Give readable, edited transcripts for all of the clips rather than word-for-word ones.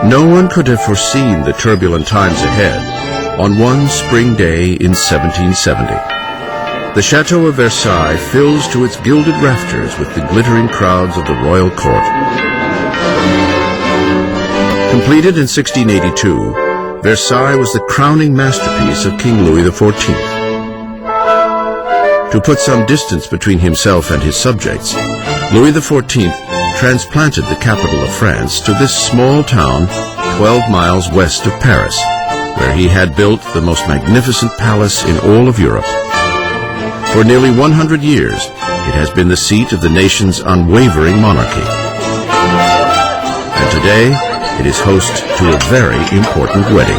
No one could have foreseen the turbulent times ahead on one spring day in 1770. The Chateau of Versailles fills to its gilded rafters with the glittering crowds of the royal court. Completed in 1682, Versailles was the crowning masterpiece of King Louis XIV. To put some distance between himself and his subjects, Louis XIV transplanted the capital of France to this small town 12 miles west of Paris, where he had built the most magnificent palace in all of Europe. For nearly 100 years, it has been the seat of the nation's unwavering monarchy. And today, it is host to a very important wedding.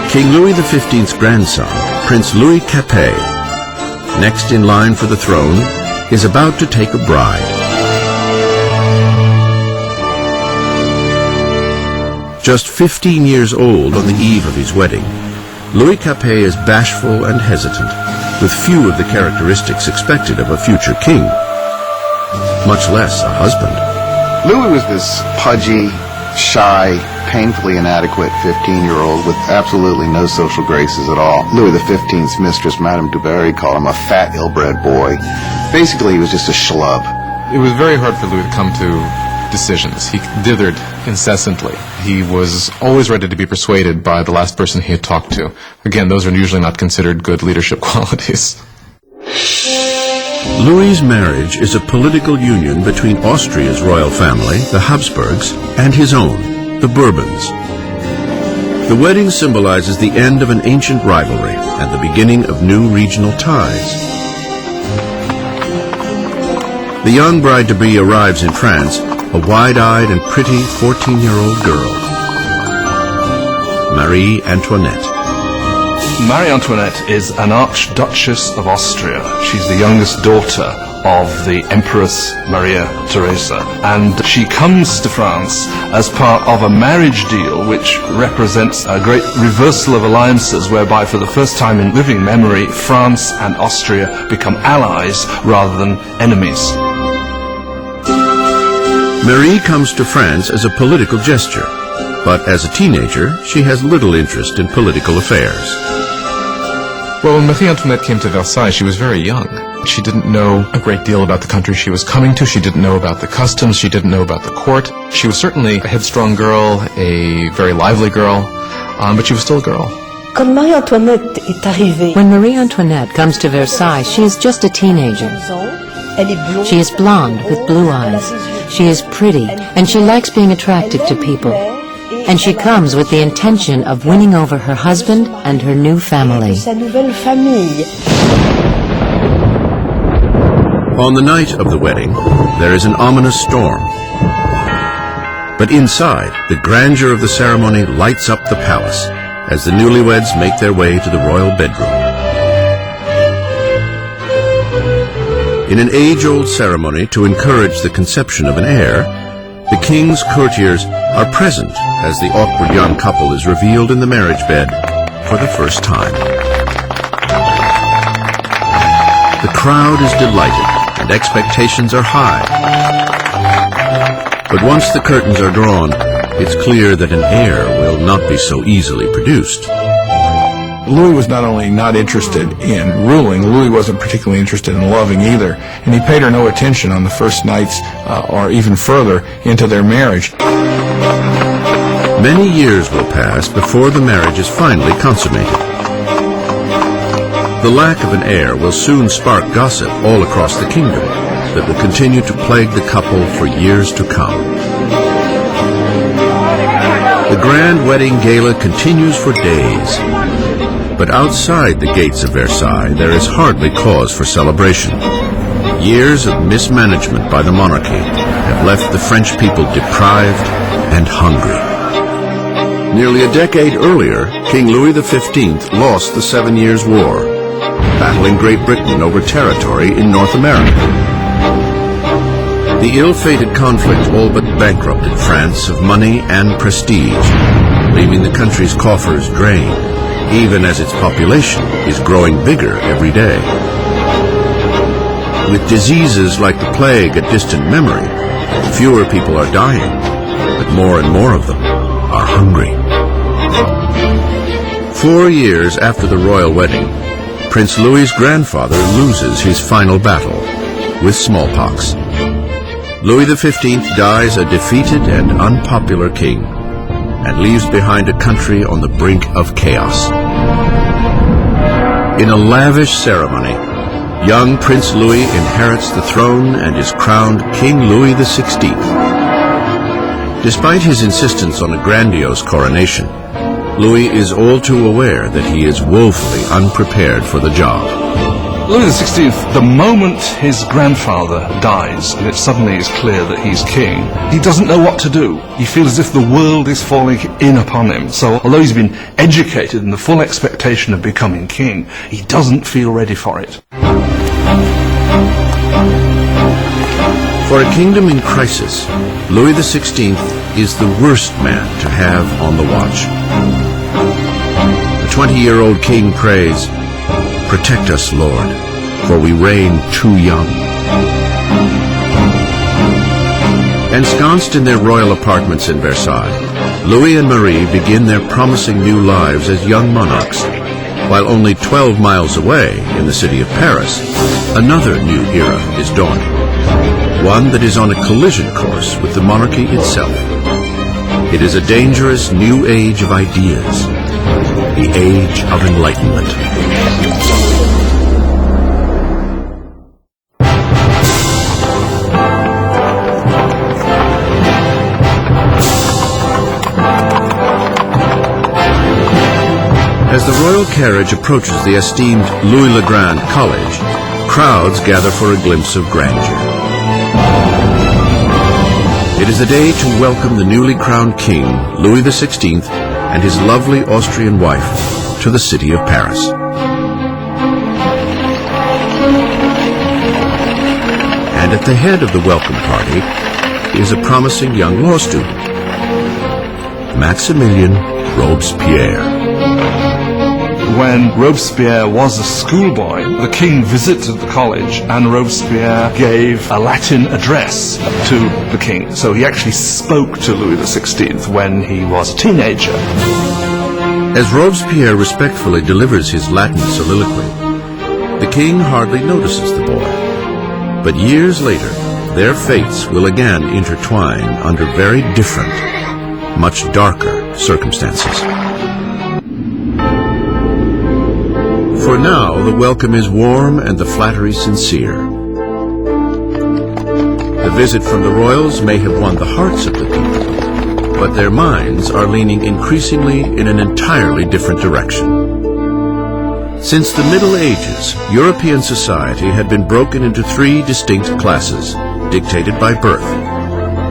King Louis XV's grandson, Prince Louis Capet, next in line for the throne, is about to take a bride. Just 15 years old on the eve of his wedding, Louis Capet is bashful and hesitant, with few of the characteristics expected of a future king, much less a husband. Louis was this pudgy, shy, painfully inadequate 15-year-old with absolutely no social graces at all. Louis XV's mistress, Madame du Barry, called him a fat, ill-bred boy. Basically, he was just a schlub. It was very hard for Louis to come to decisions. He dithered incessantly. He was always ready to be persuaded by the last person he had talked to. Again, those are usually not considered good leadership qualities. Louis's marriage is a political union between Austria's royal family, the Habsburgs, and his own, the Bourbons. The wedding symbolizes the end of an ancient rivalry and the beginning of new regional ties. The young bride-to-be arrives in France, a wide-eyed and pretty 14-year-old girl, Marie Antoinette. Marie Antoinette is an Archduchess of Austria. She's the youngest daughter of the Empress Maria Theresa, and she comes to France as part of a marriage deal which represents a great reversal of alliances, whereby for the first time in living memory, France and Austria become allies rather than enemies. Marie comes to France as a political gesture, but as a teenager, she has little interest in political affairs. Well, when Marie Antoinette came to Versailles, she was very young. She didn't know a great deal about the country she was coming to. She didn't know about the customs. She didn't know about the court. She was certainly a headstrong girl, a very lively girl, but she was still a girl. When Marie Antoinette comes to Versailles, she is just a teenager. She is blonde with blue eyes. She is pretty, and she likes being attractive to people. And she comes with the intention of winning over her husband and her new family. On the night of the wedding, there is an ominous storm. But inside, the grandeur of the ceremony lights up the palace as the newlyweds make their way to the royal bedroom. In an age-old ceremony to encourage the conception of an heir, the king's courtiers are present as the awkward young couple is revealed in the marriage bed for the first time. The crowd is delighted and expectations are high. But once the curtains are drawn, it's clear that an heir will not be so easily produced. Louis was not only not interested in ruling, Louis wasn't particularly interested in loving either, and he paid her no attention on the first nights or even further into their marriage. Many years will pass before the marriage is finally consummated. The lack of an heir will soon spark gossip all across the kingdom that will continue to plague the couple for years to come. The grand wedding gala continues for days. But outside the gates of Versailles, there is hardly cause for celebration. Years of mismanagement by the monarchy have left the French people deprived and hungry. Nearly a decade earlier, King Louis XV lost the 7 Years' War, battling Great Britain over territory in North America. The ill-fated conflict all but bankrupted France of money and prestige, leaving the country's coffers drained, even as its population is growing bigger every day. With diseases like the plague a distant memory, Fewer people are dying, but more and more of them are hungry. 4 years after the royal wedding, Prince Louis's grandfather loses his final battle with smallpox. Louis XV dies a defeated and unpopular king and leaves behind a country on the brink of chaos. In a lavish ceremony, young Prince Louis inherits the throne and is crowned King Louis XVI. Despite his insistence on a grandiose coronation, Louis is all too aware that he is woefully unprepared for the job. Louis XVI, the moment his grandfather dies and it suddenly is clear that he's king, he doesn't know what to do. He feels as if the world is falling in upon him. So although he's been educated in the full expectation of becoming king, he doesn't feel ready for it. For a kingdom in crisis, Louis XVI is the worst man to have on the watch. The 20-year-old king prays, "Protect us, Lord, for we reign too young." Ensconced in their royal apartments in Versailles, Louis and Marie begin their promising new lives as young monarchs, while only 12 miles away in the city of Paris, another new era is dawning, one that is on a collision course with the monarchy itself. It is a dangerous new age of ideas, the age of enlightenment. As the royal carriage approaches the esteemed Louis le Grand College, crowds gather for a glimpse of grandeur. It is a day to welcome the newly crowned king, Louis XVI, and his lovely Austrian wife to the city of Paris. And at the head of the welcome party is a promising young law student, Maximilien Robespierre. When Robespierre was a schoolboy, the king visited the college and Robespierre gave a Latin address to the king. So he actually spoke to Louis XVI when he was a teenager. As Robespierre respectfully delivers his Latin soliloquy, the king hardly notices the boy. But years later, their fates will again intertwine under very different, much darker circumstances. For now, the welcome is warm and the flattery sincere. The visit from the royals may have won the hearts of the people, but their minds are leaning increasingly in an entirely different direction. Since the Middle Ages, European society had been broken into 3 distinct classes, dictated by birth.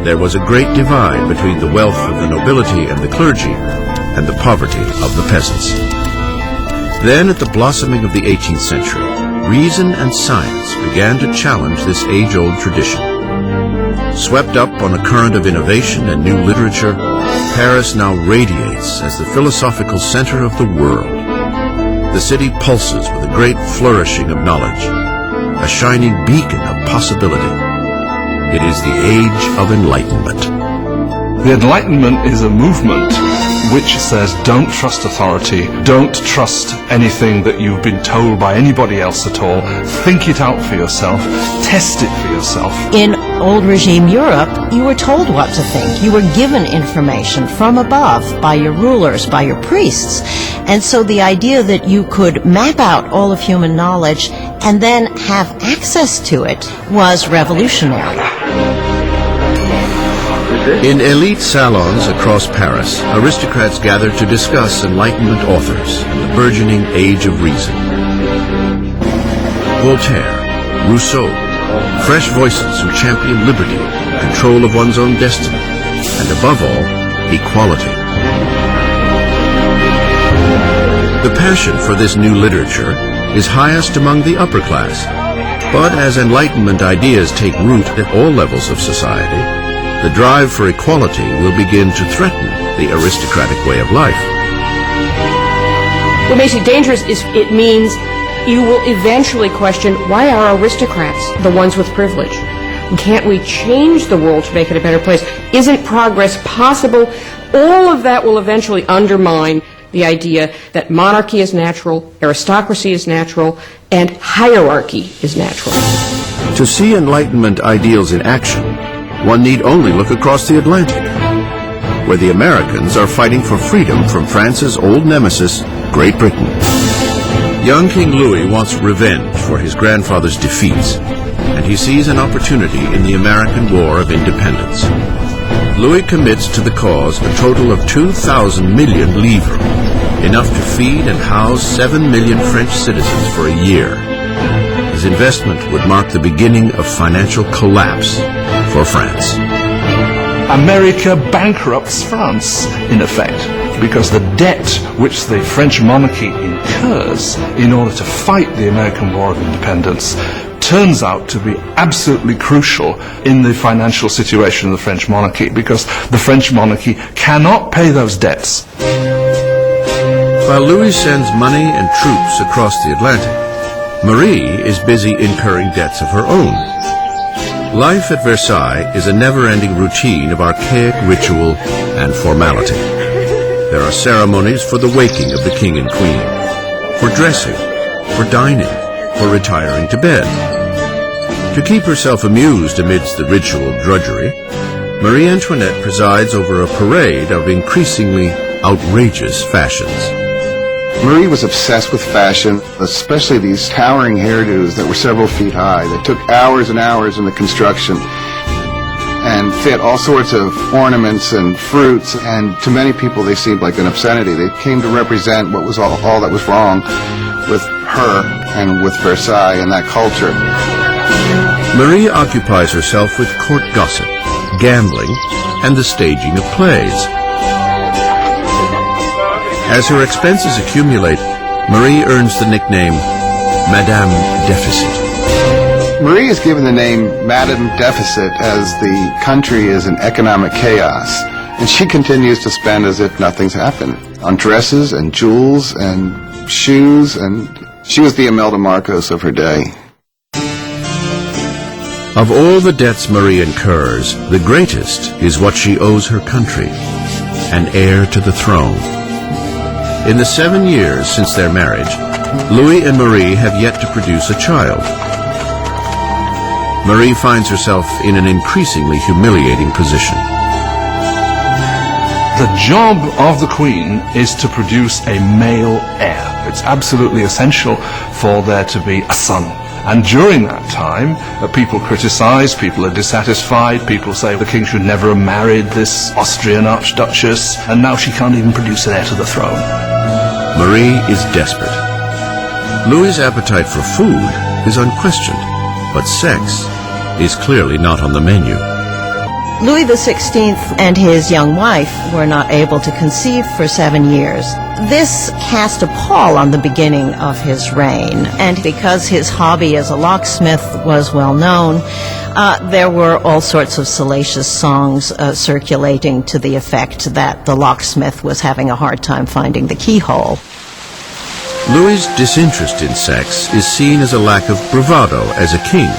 There was a great divide between the wealth of the nobility and the clergy, and the poverty of the peasants. Then, at the blossoming of the 18th century, reason and science began to challenge this age-old tradition. Swept up on a current of innovation and new literature, Paris now radiates as the philosophical center of the world. The city pulses with a great flourishing of knowledge, a shining beacon of possibility. It is the age of enlightenment. The Enlightenment is a movement which says don't trust authority, don't trust anything that you've been told by anybody else at all. Think it out for yourself, test it for yourself. In old regime Europe, you were told what to think. You were given information from above by your rulers, by your priests. And so the idea that you could map out all of human knowledge and then have access to it was revolutionary. In elite salons across Paris, aristocrats gather to discuss Enlightenment authors and the burgeoning age of reason. Voltaire, Rousseau, fresh voices who champion liberty, control of one's own destiny, and above all, equality. The passion for this new literature is highest among the upper class, but as Enlightenment ideas take root at all levels of society, the drive for equality will begin to threaten the aristocratic way of life. What makes it dangerous is it means you will eventually question, why are aristocrats the ones with privilege? Can't we change the world to make it a better place? Isn't progress possible? All of that will eventually undermine the idea that monarchy is natural, aristocracy is natural, and hierarchy is natural. To see Enlightenment ideals in action, one need only look across the Atlantic, where the Americans are fighting for freedom from France's old nemesis, Great Britain. Young King Louis wants revenge for his grandfather's defeats, and he sees an opportunity in the American War of Independence. Louis commits to the cause a total of 2,000 million livres, enough to feed and house 7 million French citizens for a year. His investment would mark the beginning of financial collapse for France. America bankrupts France, in effect, because the debt which the French monarchy incurs in order to fight the American War of Independence turns out to be absolutely crucial in the financial situation of the French monarchy, because the French monarchy cannot pay those debts. While Louis sends money and troops across the Atlantic, Marie is busy incurring debts of her own. Life at Versailles is a never-ending routine of archaic ritual and formality. There are ceremonies for the waking of the king and queen, for dressing, for dining, for retiring to bed. To keep herself amused amidst the ritual drudgery, Marie Antoinette presides over a parade of increasingly outrageous fashions. Marie was obsessed with fashion, especially these towering hairdos that were several feet high, that took hours and hours in the construction and fit all sorts of ornaments and fruits, and to many people they seemed like an obscenity. They came to represent what was all that was wrong with her and with Versailles and that culture. Marie occupies herself with court gossip, gambling, and the staging of plays. As her expenses accumulate, Marie earns the nickname Madame Deficit. Marie is given the name Madame Deficit as the country is in economic chaos, and she continues to spend as if nothing's happened on dresses and jewels and shoes, and she was the Imelda Marcos of her day. Of all the debts Marie incurs, the greatest is what she owes her country, an heir to the throne. In the 7 years since their marriage, Louis and Marie have yet to produce a child. Marie finds herself in an increasingly humiliating position. The job of the Queen is to produce a male heir. It's absolutely essential for there to be a son. And during that time, people criticize, people are dissatisfied, people say the king should never have married this Austrian archduchess, and now she can't even produce an heir to the throne. Marie is desperate. Louis's appetite for food is unquestioned, but sex is clearly not on the menu. Louis XVI and his young wife were not able to conceive for 7 years. This cast a pall on the beginning of his reign, and because his hobby as a locksmith was well known, there were all sorts of salacious songs circulating to the effect that the locksmith was having a hard time finding the keyhole. Louis's disinterest in sex is seen as a lack of bravado as a king.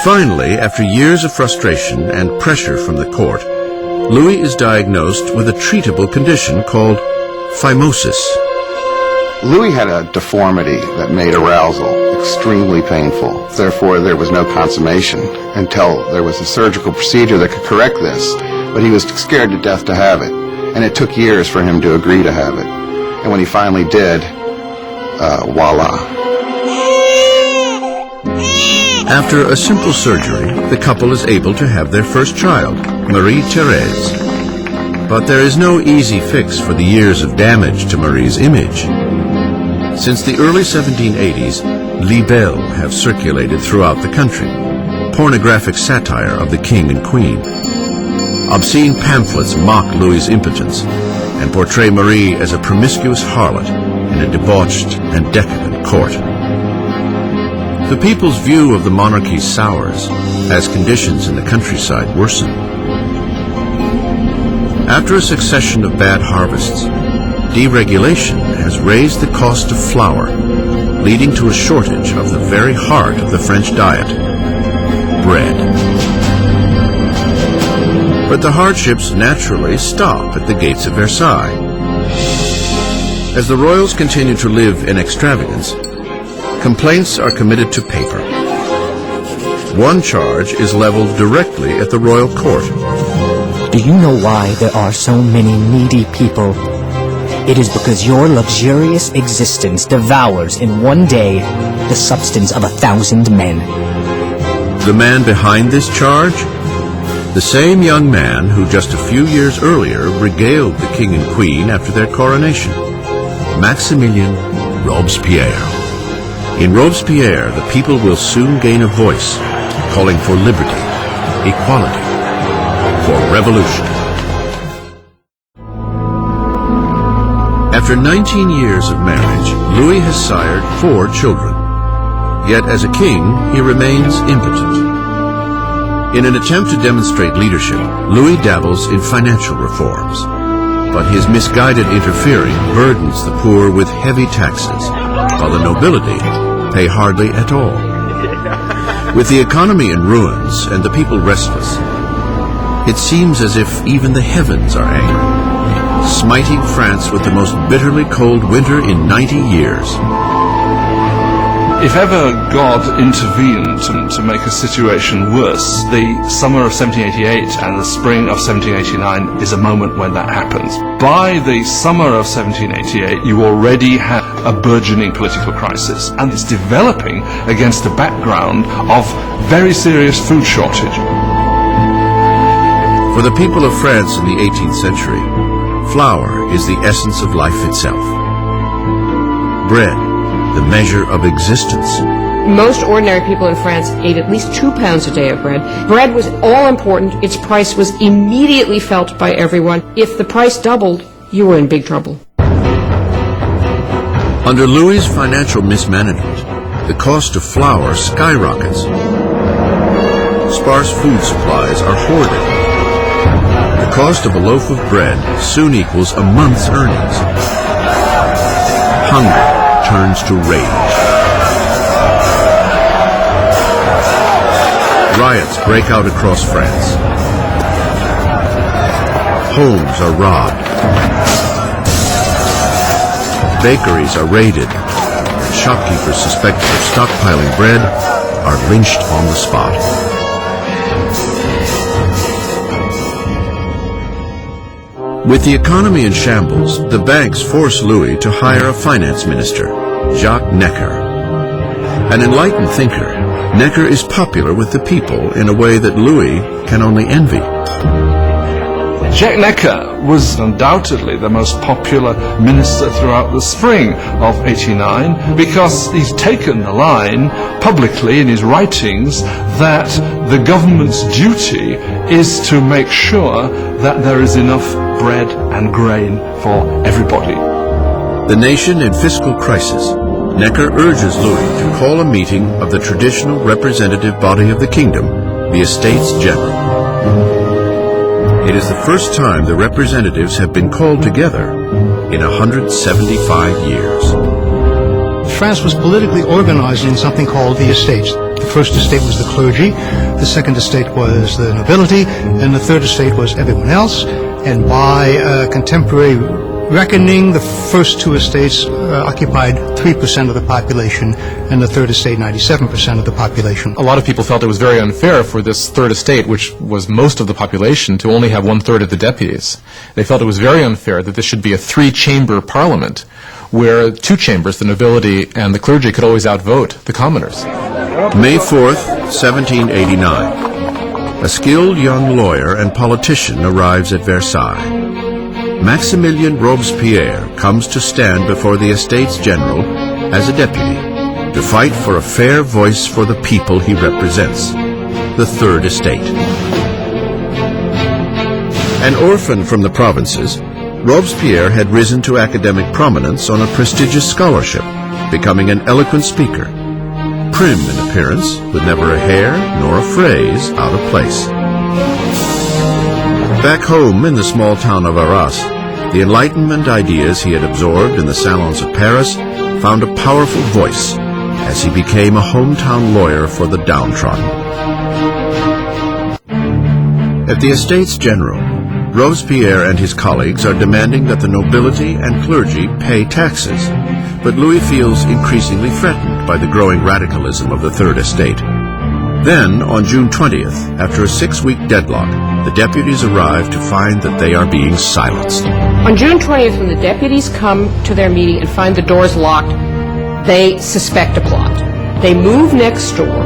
Finally, after years of frustration and pressure from the court, Louis is diagnosed with a treatable condition called phimosis. Louis had a deformity that made arousal extremely painful. Therefore, there was no consummation until there was a surgical procedure that could correct this. But he was scared to death to have it, and it took years for him to agree to have it. And when he finally did, voila. After a simple surgery, the couple is able to have their first child, Marie-Thérèse. But there is no easy fix for the years of damage to Marie's image. Since the early 1780s, libelles have circulated throughout the country, pornographic satire of the king and queen. Obscene pamphlets mock Louis's impotence and portray Marie as a promiscuous harlot in a debauched and decadent court. The people's view of the monarchy sours as conditions in the countryside worsen. After a succession of bad harvests, deregulation has raised the cost of flour, leading to a shortage of the very heart of the French diet, bread. But the hardships naturally stop at the gates of Versailles. As the royals continue to live in extravagance, complaints are committed to paper. One charge is leveled directly at the royal court. Do you know why there are so many needy people? It is because your luxurious existence devours in one day the substance of 1,000 men. The man behind this charge? The same young man who just a few years earlier regaled the king and queen after their coronation, Maximilien Robespierre. In Robespierre, the people will soon gain a voice, calling for liberty, equality, for revolution. After 19 years of marriage, Louis has sired 4 children. Yet as a king, he remains impotent. In an attempt to demonstrate leadership, Louis dabbles in financial reforms. But his misguided interfering burdens the poor with heavy taxes, while the nobility pay hardly at all. With the economy in ruins and the people restless, it seems as if even the heavens are angry, smiting France with the most bitterly cold winter in 90 years. If ever God intervened to make a situation worse, the summer of 1788 and the spring of 1789 is a moment when that happens. By the summer of 1788, you already have a burgeoning political crisis, and it's developing against the background of very serious food shortage. For the people of France in the 18th century, flour is the essence of life itself. Bread, the measure of existence. Most ordinary people in France ate at least 2 pounds a day of bread. Bread was all important. Its price was immediately felt by everyone. If the price doubled, you were in big trouble. Under Louis's financial mismanagement, the cost of flour skyrockets. Sparse food supplies are hoarded. The cost of a loaf of bread soon equals a month's earnings. Hunger turns to rage. Riots break out across France. Homes are robbed. Bakeries are raided. Shopkeepers suspected of stockpiling bread are lynched on the spot. With the economy in shambles, the banks force Louis to hire a finance minister, Jacques Necker. An enlightened thinker, Necker is popular with the people in a way that Louis can only envy. Jacques Necker was undoubtedly the most popular minister throughout the spring of '89 because he's taken the line publicly in his writings that the government's duty is to make sure that there is enough bread and grain for everybody. The nation in fiscal crisis, Necker urges Louis to call a meeting of the traditional representative body of the kingdom, the Estates General. It is the first time the representatives have been called together in 175 years. France was politically organized in something called the estates. The first estate was the clergy, the second estate was the nobility, and the third estate was everyone else. And by contemporary reckoning, the first 2 estates occupied 3% of the population, and the third estate 97% of the population. A lot of people felt it was very unfair for this third estate, which was most of the population, to only have 1/3 of the deputies. They felt it was very unfair that this should be a 3-chamber parliament, where 2 chambers, the nobility and the clergy, could always outvote the commoners. May 4th, 1789. A skilled young lawyer and politician arrives at Versailles. Maximilien Robespierre comes to stand before the Estates General as a deputy to fight for a fair voice for the people he represents, the Third Estate. An orphan from the provinces, Robespierre had risen to academic prominence on a prestigious scholarship, becoming an eloquent speaker. Prim in appearance, with never a hair nor a phrase out of place. Back home in the small town of Arras, the Enlightenment ideas he had absorbed in the salons of Paris found a powerful voice as he became a hometown lawyer for the downtrodden. At the Estates General, Robespierre and his colleagues are demanding that the nobility and clergy pay taxes, but Louis feels increasingly threatened by the growing radicalism of the Third Estate. Then, on June 20th, after a 6-week deadlock, the deputies arrive to find that they are being silenced. On June 20th, when the deputies come to their meeting and find the doors locked, they suspect a plot. They move next door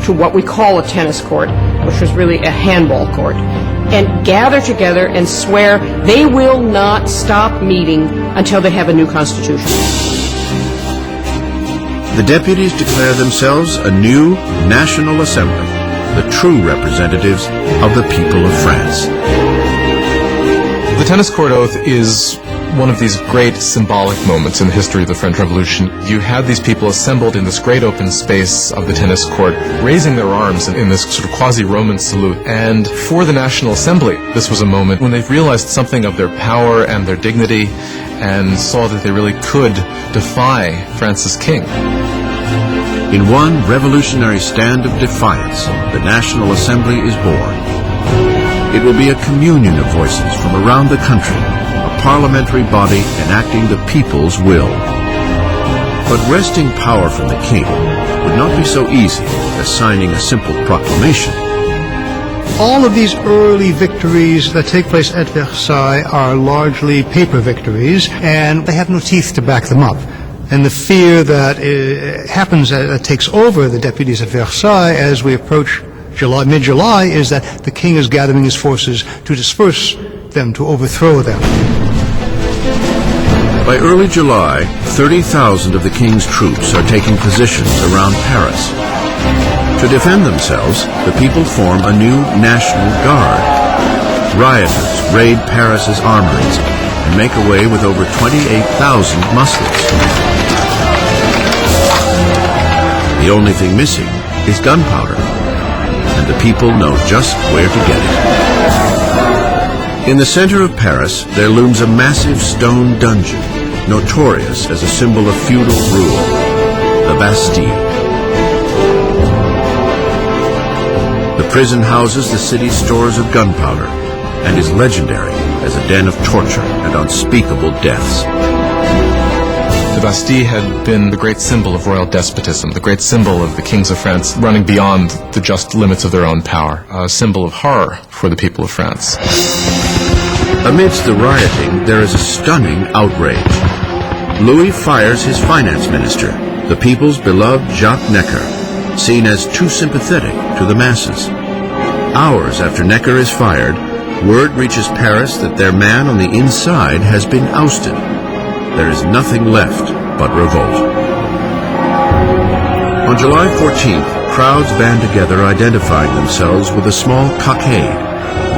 to what we call a tennis court, which was really a handball court, and gather together and swear they will not stop meeting until they have a new constitution. The deputies declare themselves a new National Assembly, the true representatives of the people of France. The tennis court oath is one of these great symbolic moments in the history of the French Revolution. You had these people assembled in this great open space of the tennis court, raising their arms in this sort of quasi-Roman salute. And for the National Assembly, this was a moment when they realized something of their power and their dignity and saw that they really could defy France's king. In one revolutionary stand of defiance, the National Assembly is born. It will be a communion of voices from around the country, a parliamentary body enacting the people's will. But wresting power from the king would not be so easy as signing a simple proclamation. All of these early victories that take place at Versailles are largely paper victories, and they have no teeth to back them up. And the fear that takes over the deputies at Versailles as we approach mid-July is that the king is gathering his forces to disperse them, to overthrow them. By early July, 30,000 of the king's troops are taking positions around Paris. To defend themselves, the people form a new National Guard. Rioters raid Paris's armories and make away with over 28,000 muskets. The only thing missing is gunpowder, and the people know just where to get it. In the center of Paris, there looms a massive stone dungeon, notorious as a symbol of feudal rule, the Bastille. The prison houses the city's stores of gunpowder and is legendary as a den of torture and unspeakable deaths. The Bastille had been the great symbol of royal despotism, the great symbol of the kings of France running beyond the just limits of their own power, a symbol of horror for the people of France. Amidst the rioting, there is a stunning outrage. Louis fires his finance minister, the people's beloved Jacques Necker, seen as too sympathetic to the masses. Hours after Necker is fired, word reaches Paris that their man on the inside has been ousted. There is nothing left but revolt. On July 14th, crowds band together identifying themselves with a small cockade,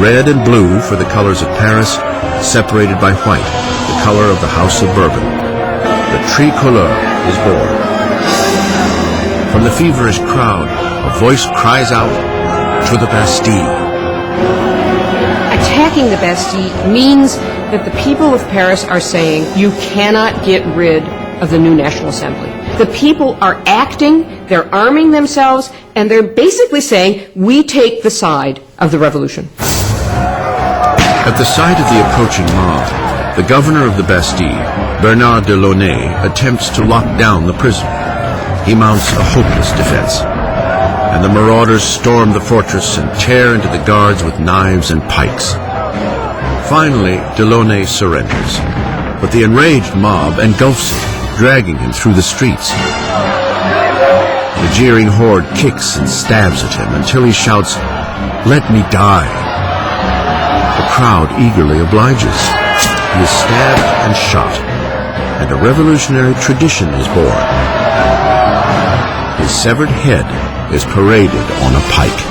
red and blue for the colors of Paris, separated by white, the color of the House of Bourbon. The tricolore is born. From the feverish crowd, a voice cries out, "To the Bastille!" Attacking the Bastille means that the people of Paris are saying, you cannot get rid of the new National Assembly. The people are acting, they're arming themselves, and they're basically saying, we take the side of the revolution. At the sight of the approaching mob, the governor of the Bastille, Bernard de Launay, attempts to lock down the prison. He mounts a hopeless defense, and the marauders storm the fortress and tear into the guards with knives and pikes. Finally, de Launay surrenders, but the enraged mob engulfs him, dragging him through the streets. The jeering horde kicks and stabs at him until he shouts, "Let me die." The crowd eagerly obliges. He is stabbed and shot, and a revolutionary tradition is born. His severed head is paraded on a pike.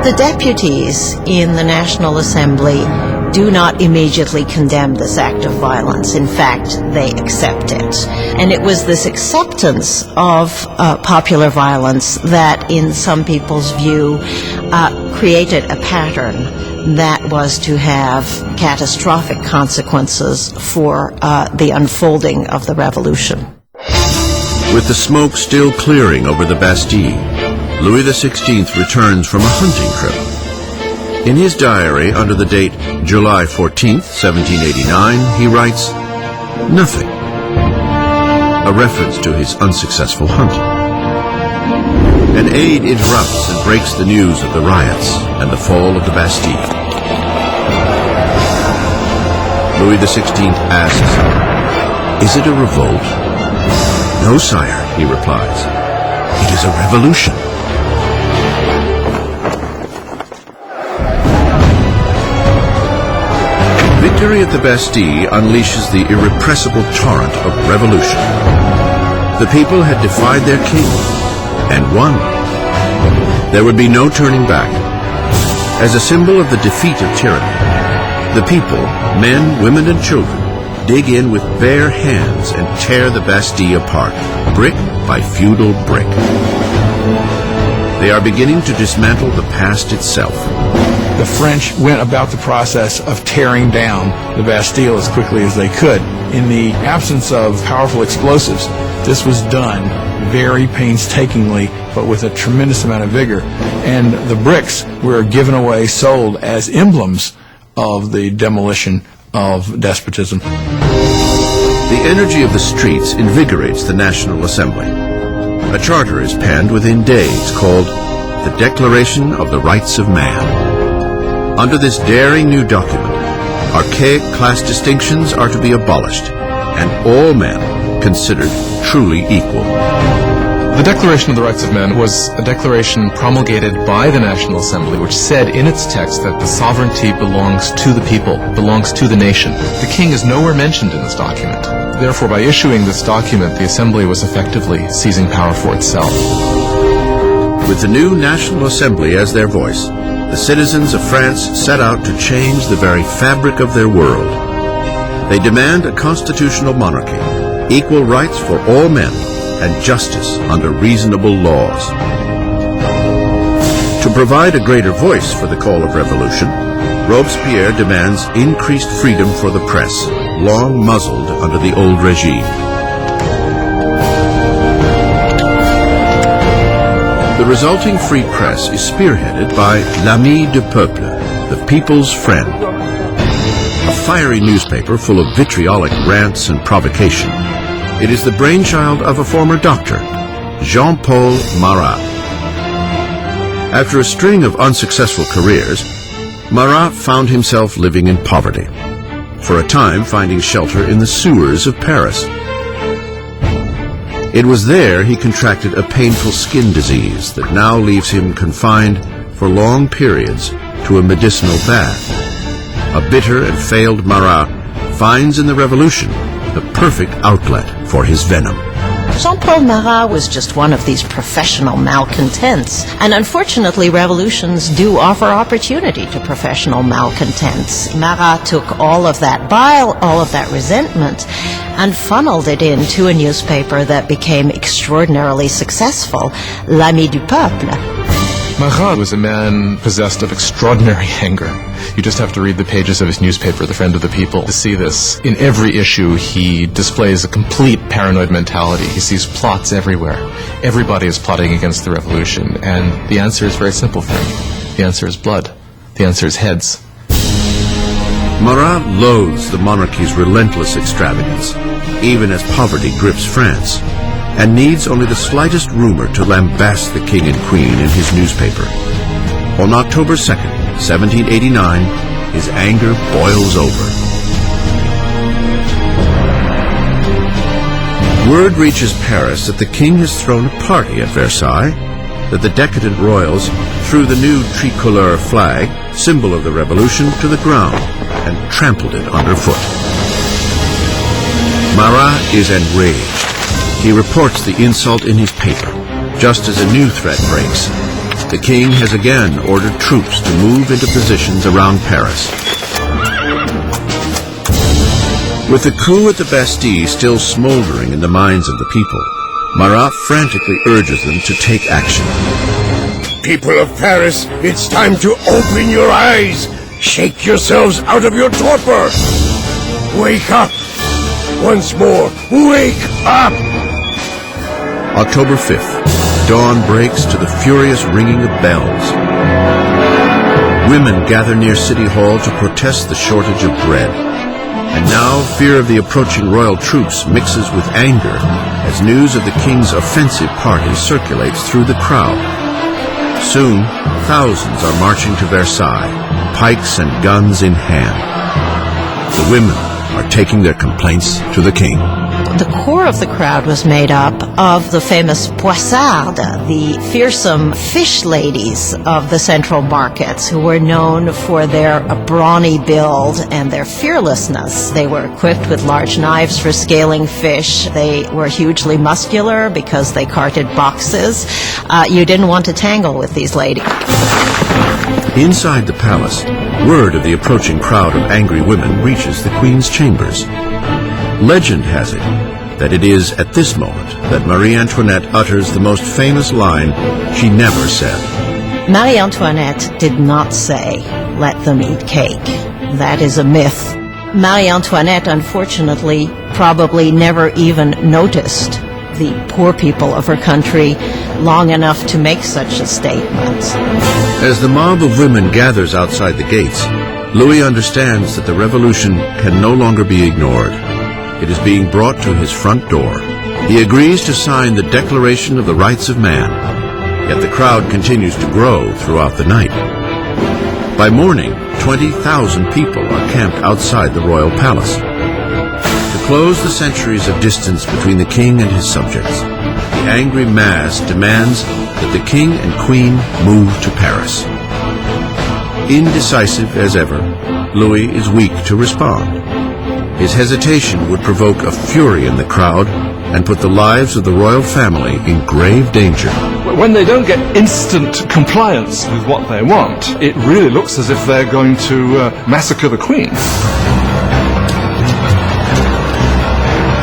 The deputies in the National Assembly do not immediately condemn this act of violence. In fact, they accept it. And it was this acceptance of popular violence that, in some people's view, created a pattern that was to have catastrophic consequences for the unfolding of the revolution. With the smoke still clearing over the Bastille, Louis XVI returns from a hunting trip. In his diary, under the date July 14th, 1789, he writes, "Nothing," a reference to his unsuccessful hunt. An aide interrupts and breaks the news of the riots and the fall of the Bastille. Louis XVI asks, "Is it a revolt?" "No, sire," he replies. "It is a revolution." Victory at the Bastille unleashes the irrepressible torrent of revolution. The people had defied their king and won. There would be no turning back. As a symbol of the defeat of tyranny, the people, men, women, and children, dig in with bare hands and tear the Bastille apart, brick by feudal brick. They are beginning to dismantle the past itself. The French went about the process of tearing down the Bastille as quickly as they could. In the absence of powerful explosives, this was done very painstakingly, but with a tremendous amount of vigor. And the bricks were given away, sold as emblems of the demolition of despotism. The energy of the streets invigorates the National Assembly. A charter is penned within days called the Declaration of the Rights of Man. Under this daring new document, archaic class distinctions are to be abolished, and all men considered truly equal. The Declaration of the Rights of Man was a declaration promulgated by the National Assembly, which said in its text that the sovereignty belongs to the people, belongs to the nation. The king is nowhere mentioned in this document. Therefore, by issuing this document, the Assembly was effectively seizing power for itself. With the new National Assembly as their voice, the citizens of France set out to change the very fabric of their world. They demand a constitutional monarchy, equal rights for all men, and justice under reasonable laws. To provide a greater voice for the call of revolution, Robespierre demands increased freedom for the press, long muzzled under the old regime. The resulting free press is spearheaded by L'Ami du Peuple, the people's friend, a fiery newspaper full of vitriolic rants and provocation. It is the brainchild of a former doctor, Jean-Paul Marat. After a string of unsuccessful careers, Marat found himself living in poverty, for a time finding shelter in the sewers of Paris. It was there he contracted a painful skin disease that now leaves him confined for long periods to a medicinal bath. A bitter and failed Marat finds in the revolution the perfect outlet for his venom. Jean-Paul Marat was just one of these professional malcontents. And unfortunately, revolutions do offer opportunity to professional malcontents. Marat took all of that bile, all of that resentment, and funneled it into a newspaper that became extraordinarily successful, L'Ami du Peuple. Marat was a man possessed of extraordinary anger. You just have to read the pages of his newspaper, The Friend of the People, to see this. In every issue, he displays a complete paranoid mentality. He sees plots everywhere. Everybody is plotting against the revolution, and the answer is very simple for him. The answer is blood. The answer is heads. Marat loathes the monarchy's relentless extravagance, even as poverty grips France, and needs only the slightest rumor to lambast the king and queen in his newspaper. On October 2nd, 1789, his anger boils over. Word reaches Paris that the king has thrown a party at Versailles, that the decadent royals threw the new tricolor flag, symbol of the revolution, to the ground and trampled it underfoot. Marat is enraged. He reports the insult in his paper, just as a new threat breaks. The king has again ordered troops to move into positions around Paris. With the coup at the Bastille still smoldering in the minds of the people, Marat frantically urges them to take action. People of Paris, it's time to open your eyes. Shake yourselves out of your torpor. Wake up. Once more, wake up. October 5th. dawn breaks to the furious ringing of bells. Women gather near City Hall to protest the shortage of bread. And now fear of the approaching royal troops mixes with anger as news of the king's offensive party circulates through the crowd. Soon, thousands are marching to Versailles, pikes and guns in hand. The women are taking their complaints to the king. The core of the crowd was made up of the famous poissardes, the fearsome fish ladies of the central markets, who were known for their brawny build and their fearlessness. They were equipped with large knives for scaling fish. They were hugely muscular because they carted boxes. You didn't want to tangle with these ladies. Inside the palace, word of the approaching crowd of angry women reaches the queen's chambers. Legend has it that it is at this moment that Marie Antoinette utters the most famous line she never said. Marie Antoinette did not say, "Let them eat cake." That is a myth. Marie Antoinette, unfortunately, probably never even noticed the poor people of her country long enough to make such a statement. As the mob of women gathers outside the gates, Louis understands that the revolution can no longer be ignored. It is being brought to his front door. He agrees to sign the Declaration of the Rights of Man, yet the crowd continues to grow throughout the night. By morning, 20,000 people are camped outside the royal palace. To close the centuries of distance between the king and his subjects, the angry mass demands that the king and queen move to Paris. Indecisive as ever, Louis is weak to respond. His hesitation would provoke a fury in the crowd and put the lives of the royal family in grave danger. When they don't get instant compliance with what they want, it really looks as if they're going to massacre the queen.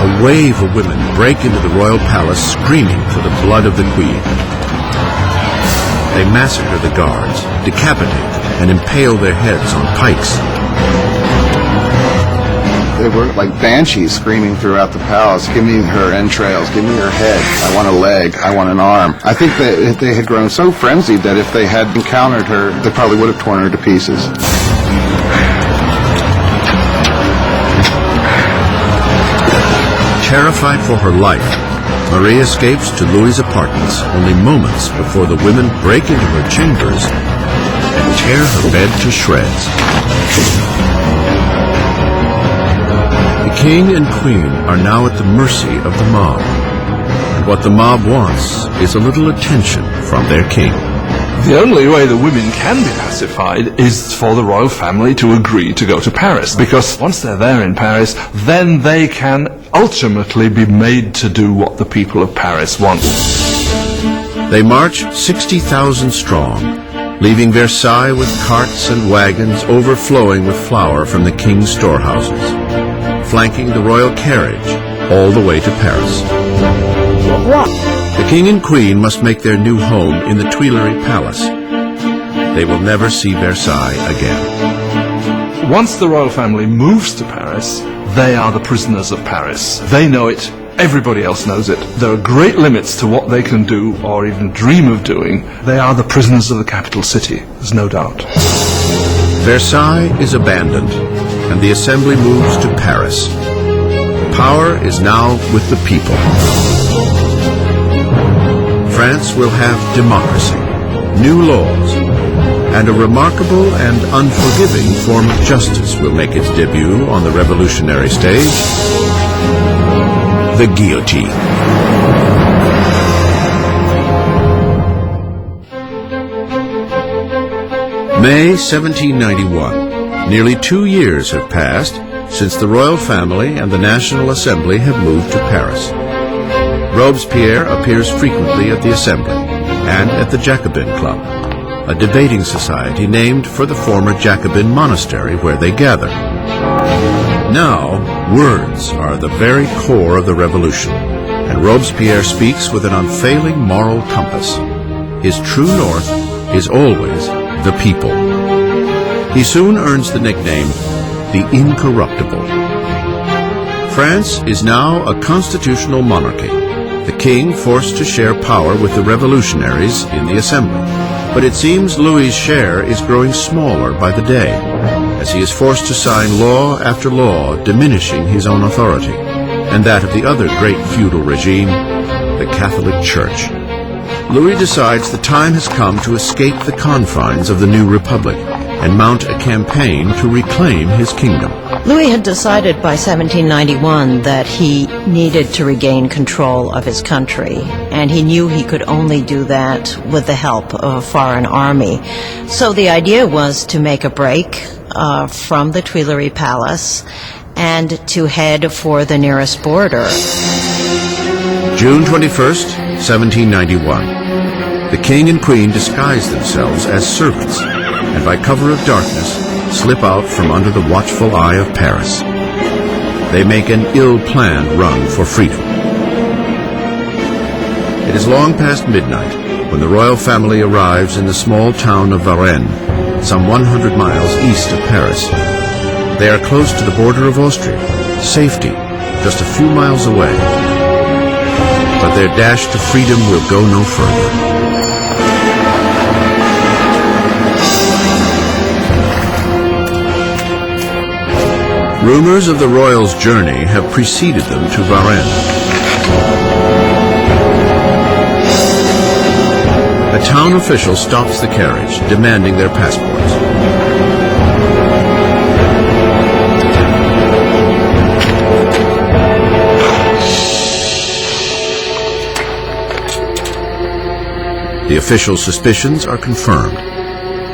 A wave of women break into the royal palace screaming for the blood of the queen. They massacre the guards, decapitate and impale their heads on pikes. They were like banshees screaming throughout the palace, "Give me her entrails, give me her head, I want a leg, I want an arm." I think that they had grown so frenzied that if they had encountered her, they probably would have torn her to pieces. Terrified for her life, Marie escapes to Louis's apartments only moments before the women break into her chambers and tear her bed to shreds. The king and queen are now at the mercy of the mob. And what the mob wants is a little attention from their king. The only way the women can be pacified is for the royal family to agree to go to Paris, because once they're there in Paris, then they can ultimately be made to do what the people of Paris want. They march 60,000 strong, leaving Versailles with carts and wagons overflowing with flour from the king's storehouses, flanking the royal carriage all the way to Paris. The king and queen must make their new home in the Tuileries Palace. They will never see Versailles again. Once the royal family moves to Paris, they are the prisoners of Paris. They know it. Everybody else knows it. There are great limits to what they can do or even dream of doing. They are the prisoners of the capital city, there's no doubt. Versailles is abandoned, and the assembly moves to Paris. Power is now with the people. France will have democracy, new laws, and a remarkable and unforgiving form of justice will make its debut on the revolutionary stage: the guillotine. May 1791. Nearly 2 years have passed since the royal family and the National Assembly have moved to Paris. Robespierre appears frequently at the Assembly and at the Jacobin Club, a debating society named for the former Jacobin monastery where they gather. Now, words are the very core of the revolution, and Robespierre speaks with an unfailing moral compass. His true north is always the people. He soon earns the nickname, the Incorruptible. France is now a constitutional monarchy. The king forced to share power with the revolutionaries in the assembly. But it seems Louis's share is growing smaller by the day, as he is forced to sign law after law diminishing his own authority, and that of the other great feudal regime, the Catholic Church. Louis decides the time has come to escape the confines of the new republic and mount a campaign to reclaim his kingdom. Louis had decided by 1791 that he needed to regain control of his country, and he knew he could only do that with the help of a foreign army. So the idea was to make a break from the Tuileries Palace and to head for the nearest border. June 21st, 1791. The king and queen disguise themselves as servants, and by cover of darkness, slip out from under the watchful eye of Paris. They make an ill-planned run for freedom. It is long past midnight when the royal family arrives in the small town of Varennes, some 100 miles east of Paris. They are close to the border of Austria, safety just a few miles away. But their dash to freedom will go no further. Rumors of the royals' journey have preceded them to Varennes. A town official stops the carriage, demanding their passports. The official's suspicions are confirmed.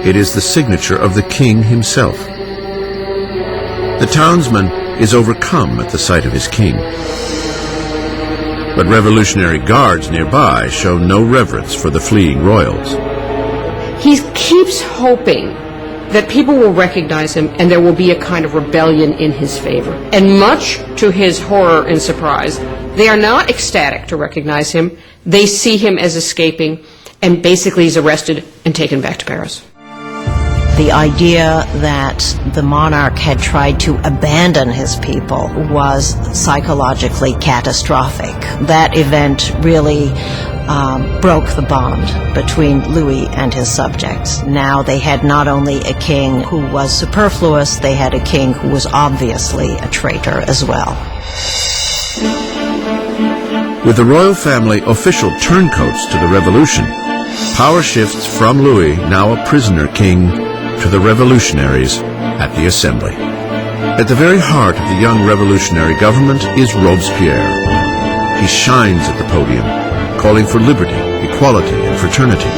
It is the signature of the king himself. The townsman is overcome at the sight of his king. But revolutionary guards nearby show no reverence for the fleeing royals. He keeps hoping that people will recognize him and there will be a kind of rebellion in his favor. And much to his horror and surprise, they are not ecstatic to recognize him. They see him as escaping, and basically he's arrested and taken back to Paris. The idea that the monarch had tried to abandon his people was psychologically catastrophic. That event really broke the bond between Louis and his subjects. Now they had not only a king who was superfluous, they had a king who was obviously a traitor as well. With the royal family official turncoats to the revolution, power shifts from Louis, now a prisoner king, to the revolutionaries at the Assembly. At the very heart of the young revolutionary government is Robespierre. He shines at the podium, calling for liberty, equality, and fraternity.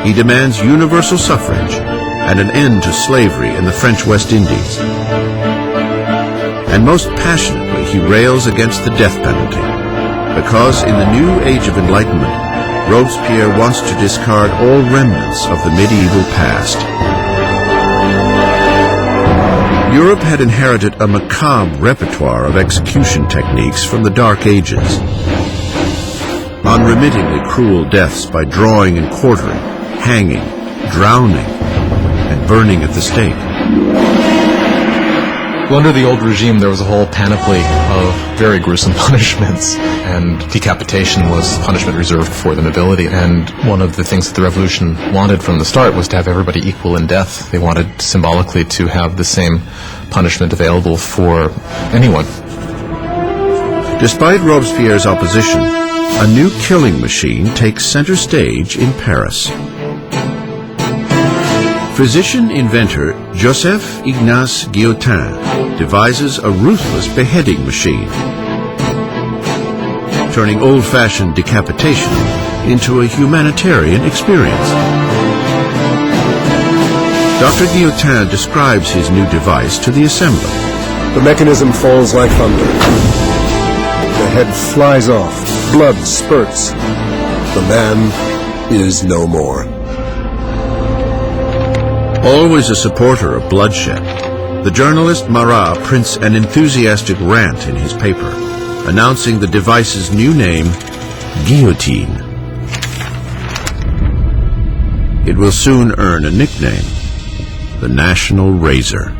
He demands universal suffrage and an end to slavery in the French West Indies. And most passionately, he rails against the death penalty, because in the new age of enlightenment, Robespierre wants to discard all remnants of the medieval past. Europe had inherited a macabre repertoire of execution techniques from the Dark Ages. Unremittingly cruel deaths by drawing and quartering, hanging, drowning, and burning at the stake. Well, under the old regime, there was a whole panoply of very gruesome punishments, and decapitation was punishment reserved for the nobility. And one of the things that the revolution wanted from the start was to have everybody equal in death. They wanted symbolically to have the same punishment available for anyone. Despite Robespierre's opposition, a new killing machine takes center stage in Paris. Physician-inventor Joseph Ignace Guillotin devises a ruthless beheading machine, turning old-fashioned decapitation into a humanitarian experience. Dr. Guillotin describes his new device to the Assembly. The mechanism falls like thunder. The head flies off. Blood spurts. The man is no more. Always a supporter of bloodshed, the journalist Marat prints an enthusiastic rant in his paper, announcing the device's new name, Guillotine. It will soon earn a nickname, the National Razor.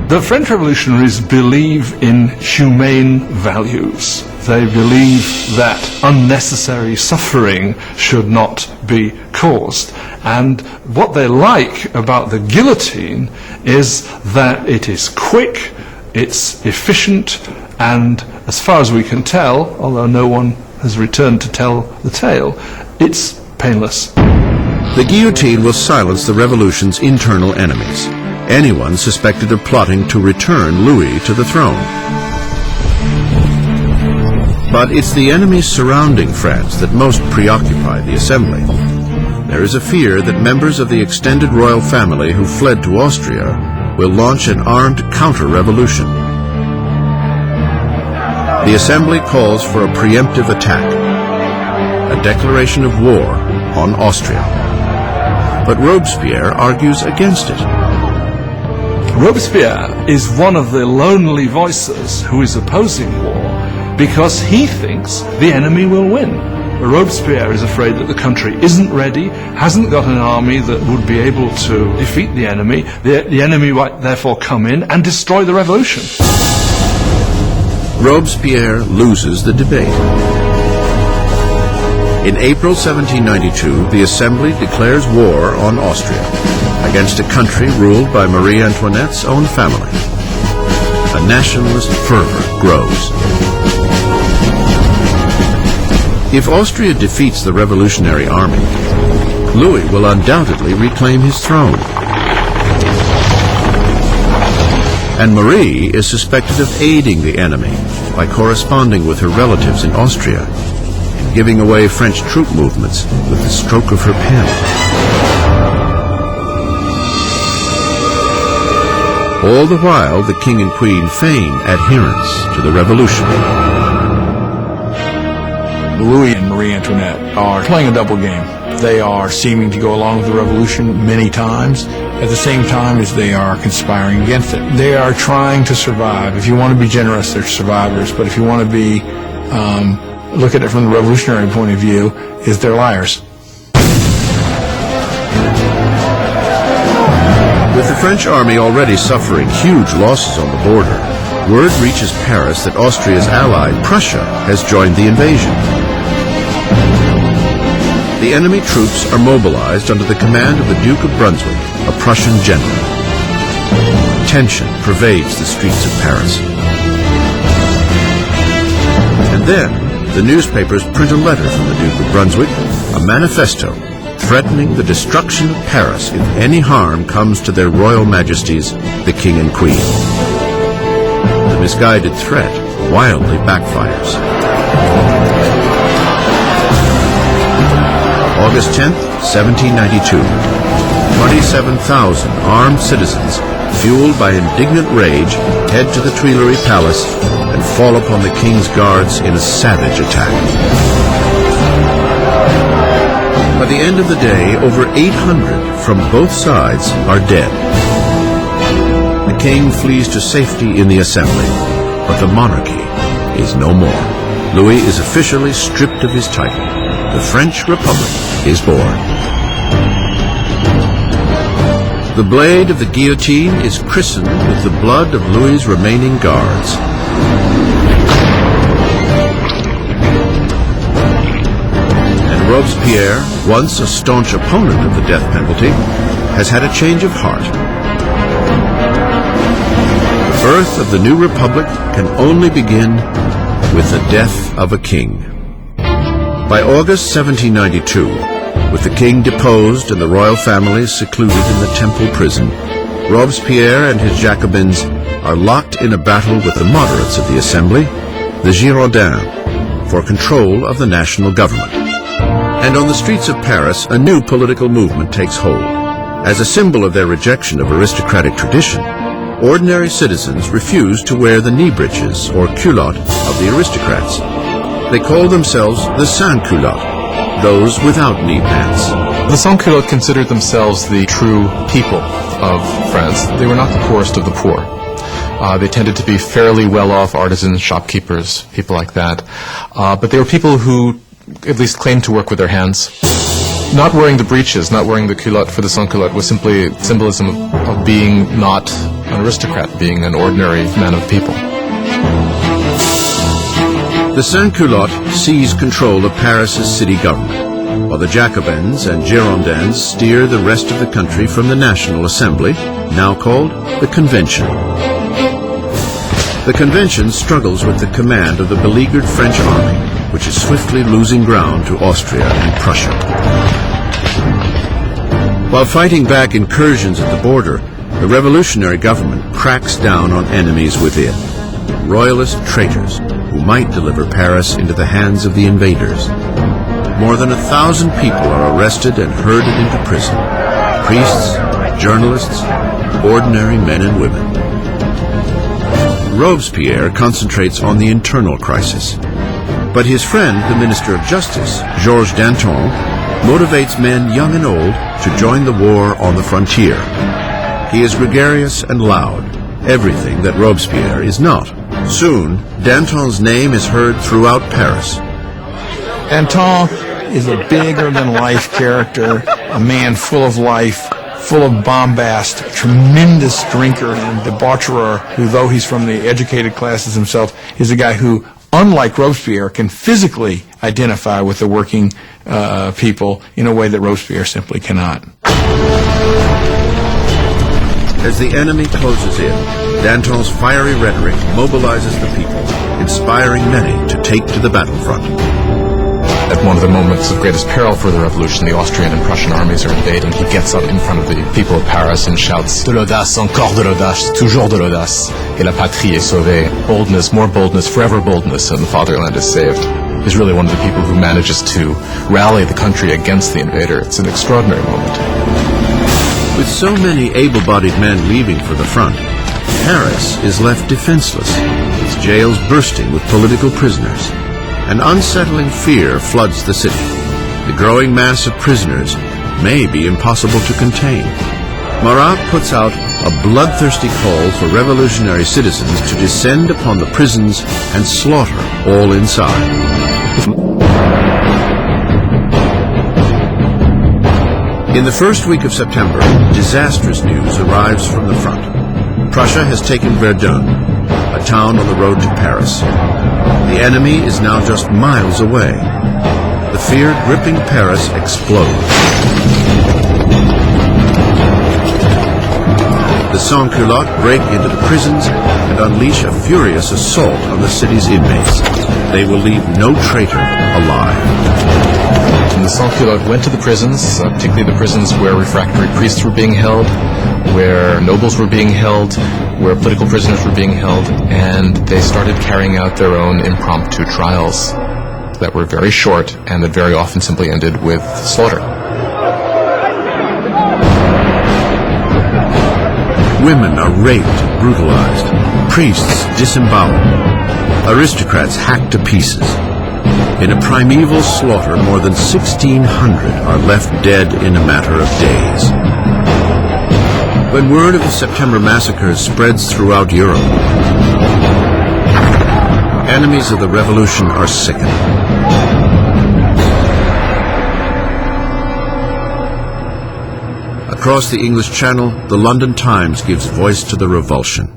The French revolutionaries believe in humane values. They believe that unnecessary suffering should not be caused. And what they like about the guillotine is that it is quick, it's efficient, and as far as we can tell, although no one has returned to tell the tale, it's painless. The guillotine will silence the revolution's internal enemies, anyone suspected of plotting to return Louis to the throne. But it's the enemies surrounding France that most preoccupy the Assembly. There is a fear that members of the extended royal family who fled to Austria will launch an armed counter-revolution. The Assembly calls for a preemptive attack, a declaration of war on Austria. But Robespierre argues against it. Robespierre is one of the lonely voices who is opposing war because he thinks the enemy will win. Robespierre is afraid that the country isn't ready, hasn't got an army that would be able to defeat the enemy. The enemy might therefore come in and destroy the revolution. Robespierre loses the debate. In April 1792, the Assembly declares war on Austria against a country ruled by Marie Antoinette's own family. A nationalist fervor grows. If Austria defeats the revolutionary army, Louis will undoubtedly reclaim his throne. And Marie is suspected of aiding the enemy by corresponding with her relatives in Austria and giving away French troop movements with the stroke of her pen. All the while, the king and queen feign adherence to the revolution. Louis and Marie Antoinette are playing a double game. They are seeming to go along with the revolution many times at the same time as they are conspiring against it. They are trying to survive. If you want to be generous, they're survivors. But if you want to be, look at it from the revolutionary point of view, is they're liars. With the French army already suffering huge losses on the border, word reaches Paris that Austria's ally, Prussia, has joined the invasion. The enemy troops are mobilized under the command of the Duke of Brunswick, a Prussian general. Tension pervades the streets of Paris. And then, the newspapers print a letter from the Duke of Brunswick, a manifesto threatening the destruction of Paris if any harm comes to their royal majesties, the king and queen. The misguided threat wildly backfires. August 10th, 1792. 27,000 armed citizens, fueled by indignant rage, head to the Tuileries Palace and fall upon the king's guards in a savage attack. By the end of the day, over 800 from both sides are dead. The king flees to safety in the Assembly, but the monarchy is no more. Louis is officially stripped of his title. The French Republic is born. The blade of the guillotine is christened with the blood of Louis's remaining guards. And Robespierre, once a staunch opponent of the death penalty, has had a change of heart. The birth of the new republic can only begin with the death of a king. By August 1792, with the king deposed and the royal family secluded in the Temple prison, Robespierre and his Jacobins are locked in a battle with the moderates of the Assembly, the Girondins, for control of the national government. And on the streets of Paris, a new political movement takes hold. As a symbol of their rejection of aristocratic tradition, ordinary citizens refuse to wear the knee breeches or culotte of the aristocrats. They call themselves the sans-culottes, those without knee pants. The sans-culottes considered themselves the true people of France. They were not the poorest of the poor. They tended to be fairly well-off artisans, shopkeepers, people like that. But they were people who at least claimed to work with their hands. Not wearing the breeches, not wearing the culotte for the sans-culotte was simply symbolism of being not an aristocrat, being an ordinary man of people. The The Sans-Culottes seize control of Paris's city government, while the Jacobins and Girondins steer the rest of the country from the National Assembly, now called the Convention. The Convention struggles with the command of the beleaguered French army, which is swiftly losing ground to Austria and Prussia. While fighting back incursions at the border, the revolutionary government cracks down on enemies within, royalist traitors who might deliver Paris into the hands of the invaders. More than 1,000 people are arrested and herded into prison. Priests, journalists, ordinary men and women. Robespierre concentrates on the internal crisis. But his friend, the Minister of Justice, Georges Danton, motivates men young and old to join the war on the frontier. He is gregarious and loud, everything that Robespierre is not. Soon, Danton's name is heard throughout Paris. Danton is a bigger-than-life character, a man full of life, full of bombast, a tremendous drinker and debaucherer who, though he's from the educated classes himself, is a guy who, unlike Robespierre, can physically identify with the working people in a way that Robespierre simply cannot. As the enemy closes in, Danton's fiery rhetoric mobilizes the people, inspiring many to take to the battlefront. At one of the moments of greatest peril for the revolution, the Austrian and Prussian armies are invading. He gets up in front of the people of Paris and shouts, "De l'audace, encore de l'audace, toujours de l'audace, et la patrie est sauvée." Boldness, more boldness, forever boldness, and the fatherland is saved. He's really one of the people who manages to rally the country against the invader. It's an extraordinary moment. With so many able-bodied men leaving for the front, Paris is left defenseless, its jails bursting with political prisoners. An unsettling fear floods the city. The growing mass of prisoners may be impossible to contain. Marat puts out a bloodthirsty call for revolutionary citizens to descend upon the prisons and slaughter all inside. In the first week of September, disastrous news arrives from the front. Prussia has taken Verdun, a town on the road to Paris. The enemy is now just miles away. The fear gripping Paris explodes. The Sans-Culottes break into the prisons and unleash a furious assault on the city's inmates. They will leave no traitor alive. And the Sans-Culottes went to the prisons, particularly the prisons where refractory priests were being held, where nobles were being held, where political prisoners were being held, and they started carrying out their own impromptu trials that were very short and that very often simply ended with slaughter. Women are raped, brutalized, priests disemboweled, aristocrats hacked to pieces. In a primeval slaughter, more than 1,600 are left dead in a matter of days. When word of the September massacres spreads throughout Europe, enemies of the revolution are sickened. Across the English Channel, the London Times gives voice to the revulsion.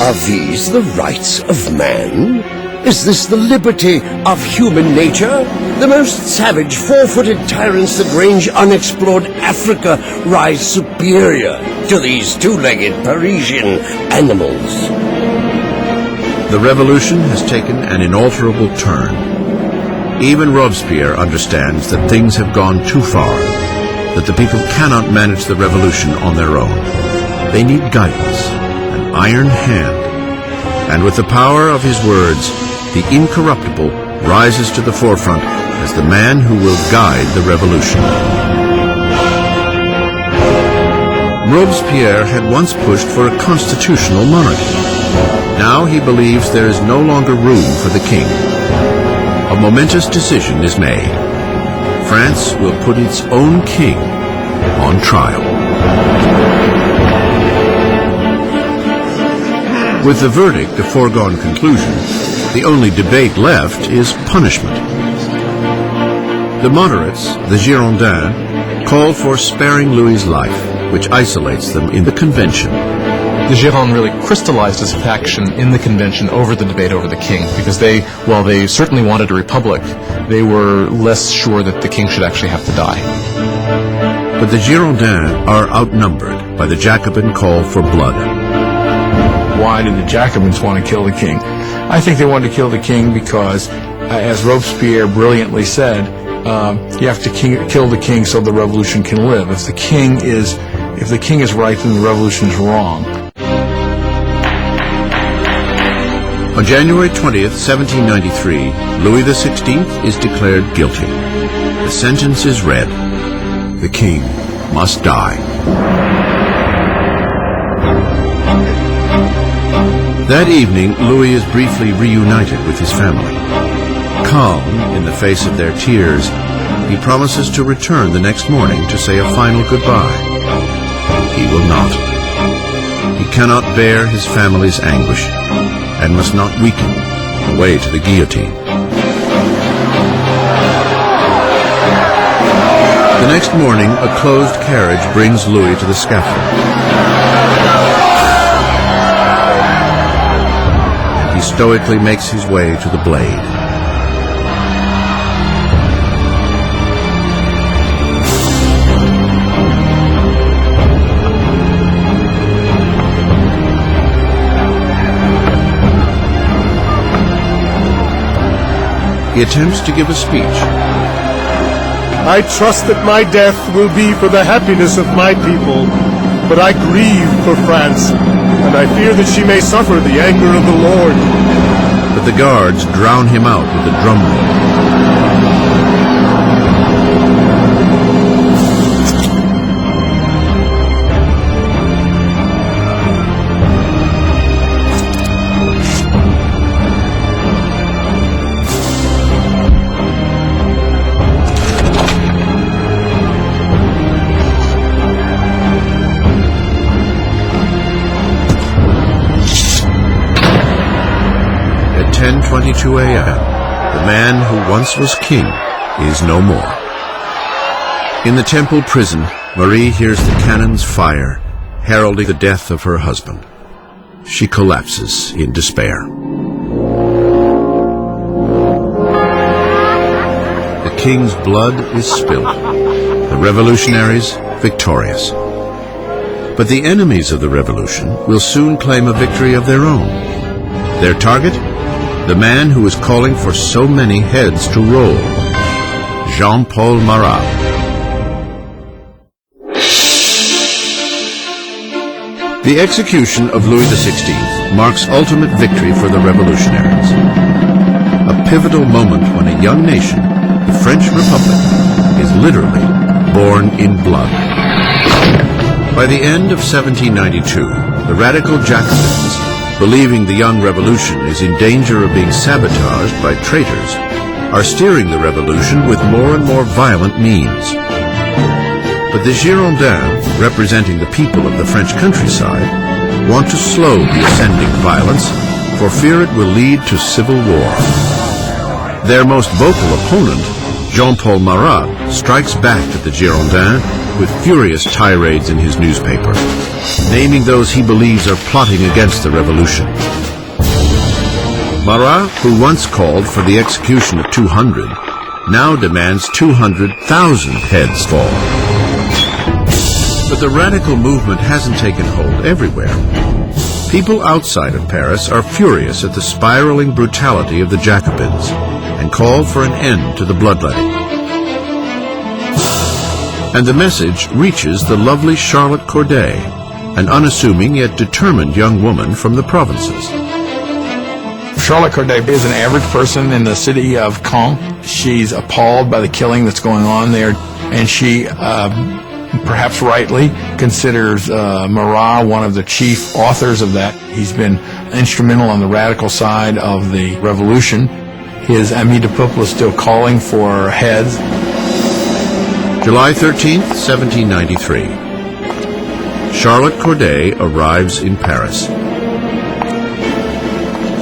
Are these the rights of man? Is this the liberty of human nature? The most savage, four-footed tyrants that range unexplored Africa rise superior to these two-legged Parisian animals. The revolution has taken an inalterable turn. Even Robespierre understands that things have gone too far, that the people cannot manage the revolution on their own. They need guidance, an iron hand. And with the power of his words, the incorruptible rises to the forefront as the man who will guide the revolution. Robespierre had once pushed for a constitutional monarchy. Now he believes there is no longer room for the king. A momentous decision is made. France will put its own king on trial. With the verdict a foregone conclusion, the only debate left is punishment. The moderates, the Girondins, call for sparing Louis's life, which isolates them in the Convention. The Gironde really crystallized as a faction in the convention over the debate over the king, because while they certainly wanted a republic, they were less sure that the king should actually have to die. But the Girondins are outnumbered by the Jacobin call for blood. Why did the Jacobins want to kill the king? I think they wanted to kill the king because, as Robespierre brilliantly said, you have to kill the king so the revolution can live. If the king is right, then the revolution is wrong. On January 20th, 1793, Louis XVI is declared guilty. The sentence is read. The king must die. That evening, Louis is briefly reunited with his family. Calm in the face of their tears, he promises to return the next morning to say a final goodbye. He will not. He cannot bear his family's anguish and must not weaken on the way to the guillotine. The next morning, a closed carriage brings Louis to the scaffold. And he stoically makes his way to the blade. He attempts to give a speech. I trust that my death will be for the happiness of my people, but I grieve for France, and I fear that she may suffer the anger of the Lord. But the guards drown him out with a drum roll. At 10:22 a.m., the man who once was king is no more. In the temple prison, Marie hears the cannons fire, heralding the death of her husband. She collapses in despair. The king's blood is spilt, the revolutionaries victorious. But the enemies of the revolution will soon claim a victory of their own. Their target? The man who is calling for so many heads to roll, Jean-Paul Marat. The execution of Louis XVI marks ultimate victory for the revolutionaries. A pivotal moment when a young nation, the French Republic, is literally born in blood. By the end of 1792, the radical Jacobins, believing the young revolution is in danger of being sabotaged by traitors, are steering the revolution with more and more violent means. But the Girondins, representing the people of the French countryside, want to slow the ascending violence for fear it will lead to civil war. Their most vocal opponent, Jean-Paul Marat, strikes back at the Girondins with furious tirades in his newspaper, naming those he believes are plotting against the revolution. Marat, who once called for the execution of 200, now demands 200,000 heads fall. But the radical movement hasn't taken hold everywhere. People outside of Paris are furious at the spiraling brutality of the Jacobins and call for an end to the bloodletting. And the message reaches the lovely Charlotte Corday, an unassuming yet determined young woman from the provinces. Charlotte Corday is an average person in the city of Caen. She's appalled by the killing that's going on there, and she, perhaps rightly, considers Marat one of the chief authors of that. He's been instrumental on the radical side of the revolution. His Ami du Peuple is still calling for heads. July 13th, 1793. Charlotte Corday arrives in Paris.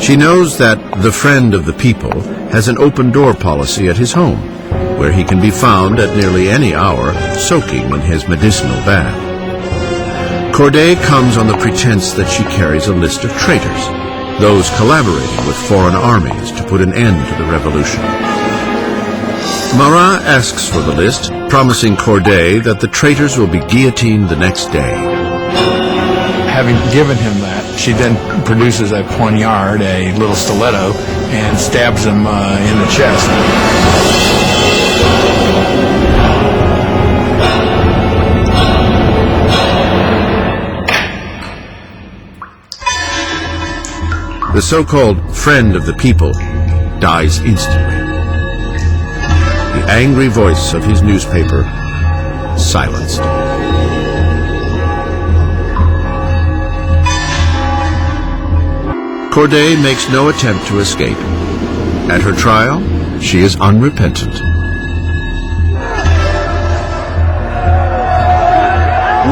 She knows that the friend of the people has an open-door policy at his home, where he can be found at nearly any hour soaking in his medicinal bath. Corday comes on the pretense that she carries a list of traitors, those collaborating with foreign armies to put an end to the revolution. Marat asks for the list, promising Corday that the traitors will be guillotined the next day. Having given him that, she then produces a poignard, a little stiletto, and stabs him in the chest. The so-called friend of the people dies instantly. The angry voice of his newspaper silenced. Corday makes no attempt to escape. At her trial, she is unrepentant.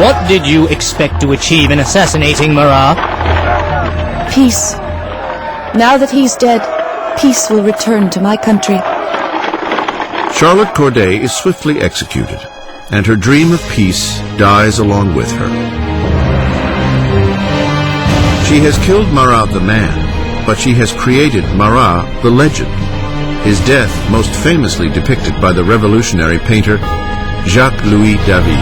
What did you expect to achieve in assassinating Marat? Peace. Now that he's dead, peace will return to my country. Charlotte Corday is swiftly executed, and her dream of peace dies along with her. She has killed Marat the man, but she has created Marat the legend, his death most famously depicted by the revolutionary painter Jacques-Louis David.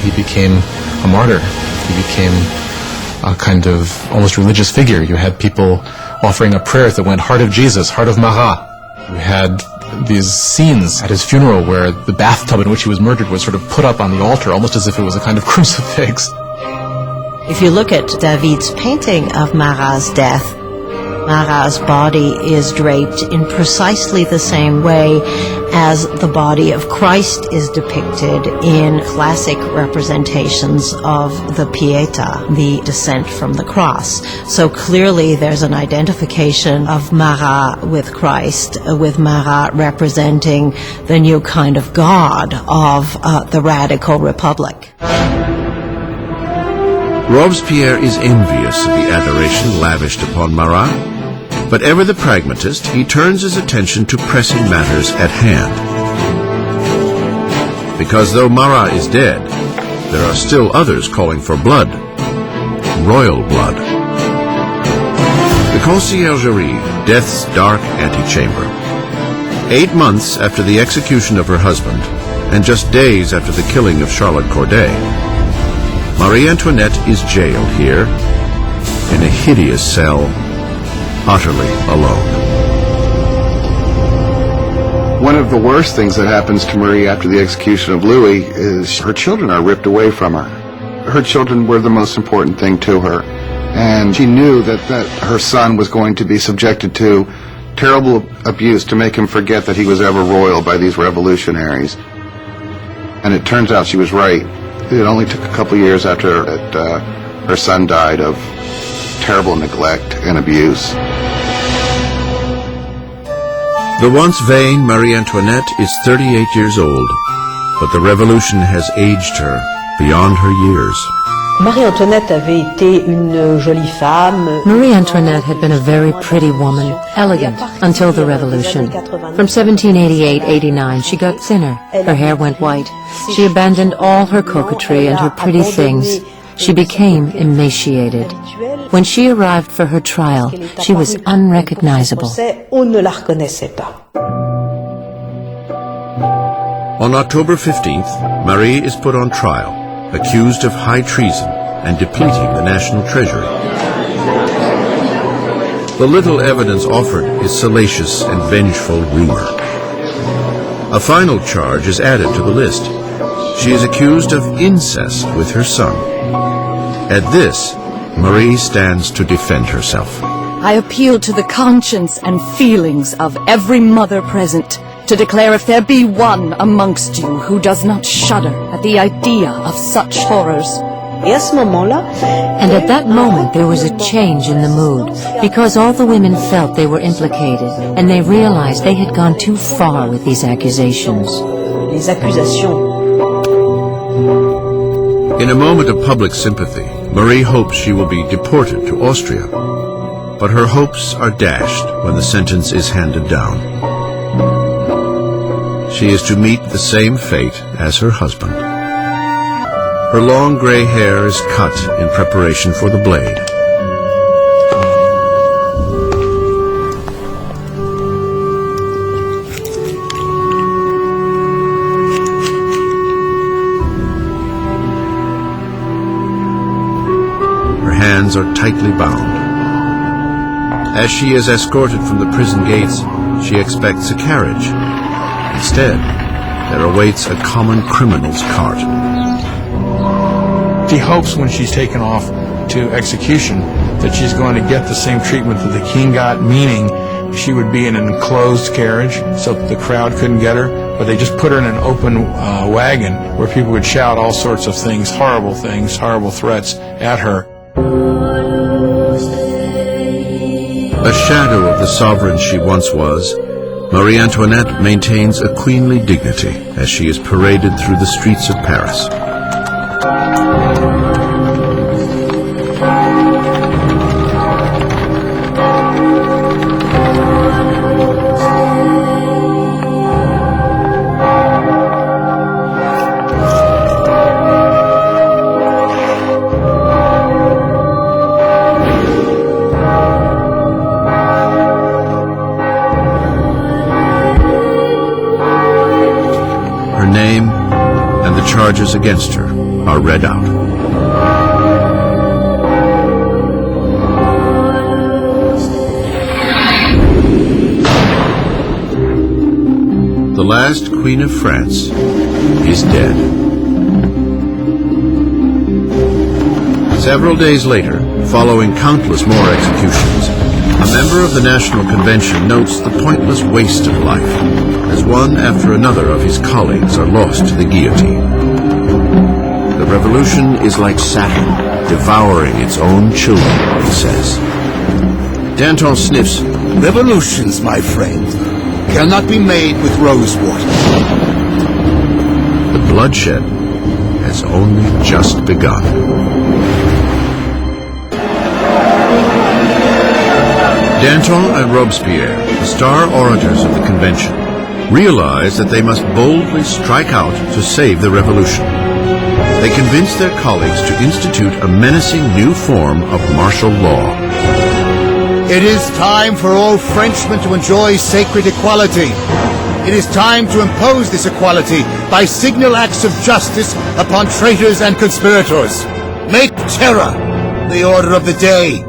He became a martyr. He became a kind of almost religious figure. You had people offering up prayers that went, "Heart of Jesus, Heart of Marat." You had these scenes at his funeral where the bathtub in which he was murdered was sort of put up on the altar, almost as if it was a kind of crucifix. If you look at David's painting of Marat's death, Marat's body is draped in precisely the same way as the body of Christ is depicted in classic representations of the Pietà, the descent from the cross. So clearly there's an identification of Marat with Christ, with Marat representing the new kind of God of the radical republic. Robespierre is envious of the adoration lavished upon Marat, but ever the pragmatist, he turns his attention to pressing matters at hand. Because though Marat is dead, there are still others calling for blood, royal blood. The Conciergerie, death's dark antechamber. 8 months after the execution of her husband, and just days after the killing of Charlotte Corday, Marie Antoinette is jailed here, in a hideous cell, utterly alone. One of the worst things that happens to Marie after the execution of Louis is her children are ripped away from her. Her children were the most important thing to her, and she knew that her son was going to be subjected to terrible abuse to make him forget that he was ever royal by these revolutionaries. And it turns out she was right. It only took a couple years after her son died of terrible neglect and abuse. The once vain Marie Antoinette is 38 years old, but the revolution has aged her beyond her years. Marie Antoinette had been a very pretty woman, elegant, until the revolution. From 1788-89, she got thinner. Her hair went white. She abandoned all her coquetry and her pretty things. She became emaciated. When she arrived for her trial, she was unrecognizable. On October 15th, Marie is put on trial, accused of high treason and depleting the national treasury. The little evidence offered is salacious and vengeful rumor. A final charge is added to the list. She is accused of incest with her son. At this, Marie stands to defend herself. I appeal to the conscience and feelings of every mother present to declare if there be one amongst you who does not shudder at the idea of such horrors. And at that moment there was a change in the mood, because all the women felt they were implicated, and they realized they had gone too far with these accusations. In a moment of public sympathy, Marie hopes she will be deported to Austria, but her hopes are dashed when the sentence is handed down. She is to meet the same fate as her husband. Her long gray hair is cut in preparation for the blade. Her hands are tightly bound. As she is escorted from the prison gates, she expects a carriage. Instead, there awaits a common criminal's cart. She hopes when she's taken off to execution that she's going to get the same treatment that the king got, meaning she would be in an enclosed carriage so that the crowd couldn't get her, but they just put her in an open wagon where people would shout all sorts of things, horrible threats at her. A shadow of the sovereign she once was, Marie Antoinette maintains a queenly dignity as she is paraded through the streets of Paris. Charges against her are read out. The last Queen of France is dead. Several days later, following countless more executions, a member of the National Convention notes the pointless waste of life as one after another of his colleagues are lost to the guillotine. The revolution is like Saturn, devouring its own children, he says. Danton sniffs. Revolutions, my friend, cannot be made with rose water. The bloodshed has only just begun. Danton and Robespierre, the star orators of the convention, realize that they must boldly strike out to save the revolution. They convince their colleagues to institute a menacing new form of martial law. It is time for all Frenchmen to enjoy sacred equality. It is time to impose this equality by signal acts of justice upon traitors and conspirators. Make terror the order of the day.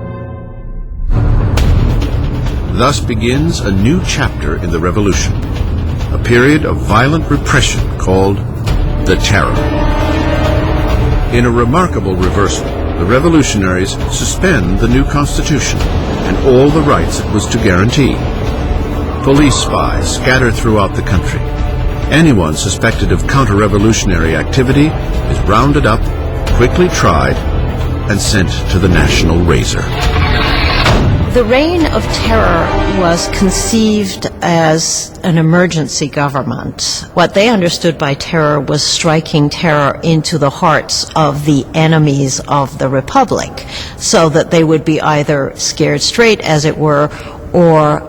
Thus begins a new chapter in the revolution, a period of violent repression called the Terror. In a remarkable reversal, the revolutionaries suspend the new constitution and all the rights it was to guarantee. Police spies scatter throughout the country. Anyone suspected of counter-revolutionary activity is rounded up, quickly tried, and sent to the national razor. The Reign of Terror was conceived as an emergency government. What they understood by terror was striking terror into the hearts of the enemies of the Republic, so that they would be either scared straight, as it were, or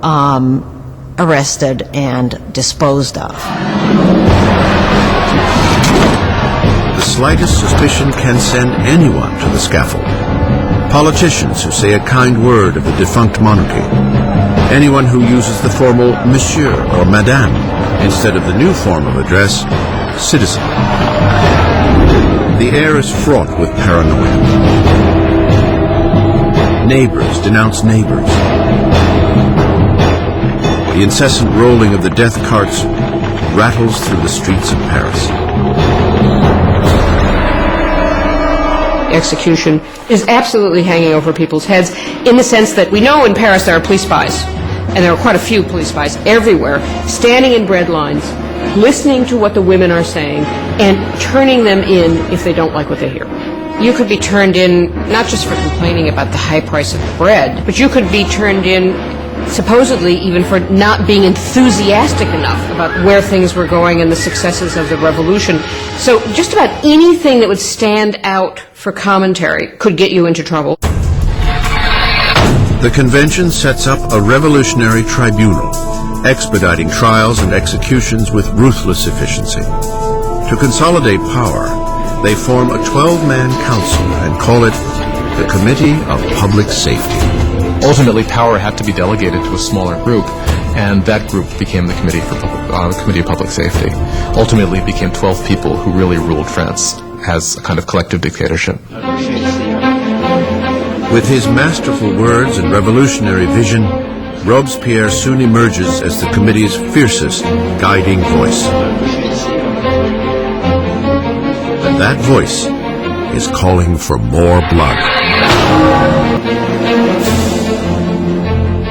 arrested and disposed of. The slightest suspicion can send anyone to the scaffold. Politicians who say a kind word of the defunct monarchy. Anyone who uses the formal monsieur or madame instead of the new form of address, citizen. The air is fraught with paranoia. Neighbors denounce neighbors. The incessant rolling of the death carts rattles through the streets of Paris. Execution is absolutely hanging over people's heads, in the sense that we know in Paris there are police spies, and there are quite a few police spies everywhere, standing in bread lines, listening to what the women are saying, and turning them in if they don't like what they hear. You could be turned in not just for complaining about the high price of bread, but you could be turned in supposedly even for not being enthusiastic enough about where things were going and the successes of the revolution. So just about anything that would stand out for commentary could get you into trouble. The convention sets up a revolutionary tribunal, expediting trials and executions with ruthless efficiency. To consolidate power, they form a 12-man council and call it the Committee of Public Safety. Ultimately, power had to be delegated to a smaller group, and that group became the Committee of Public Safety. Ultimately, it became 12 people who really ruled France as a kind of collective dictatorship. With his masterful words and revolutionary vision, Robespierre soon emerges as the committee's fiercest guiding voice. And that voice is calling for more blood.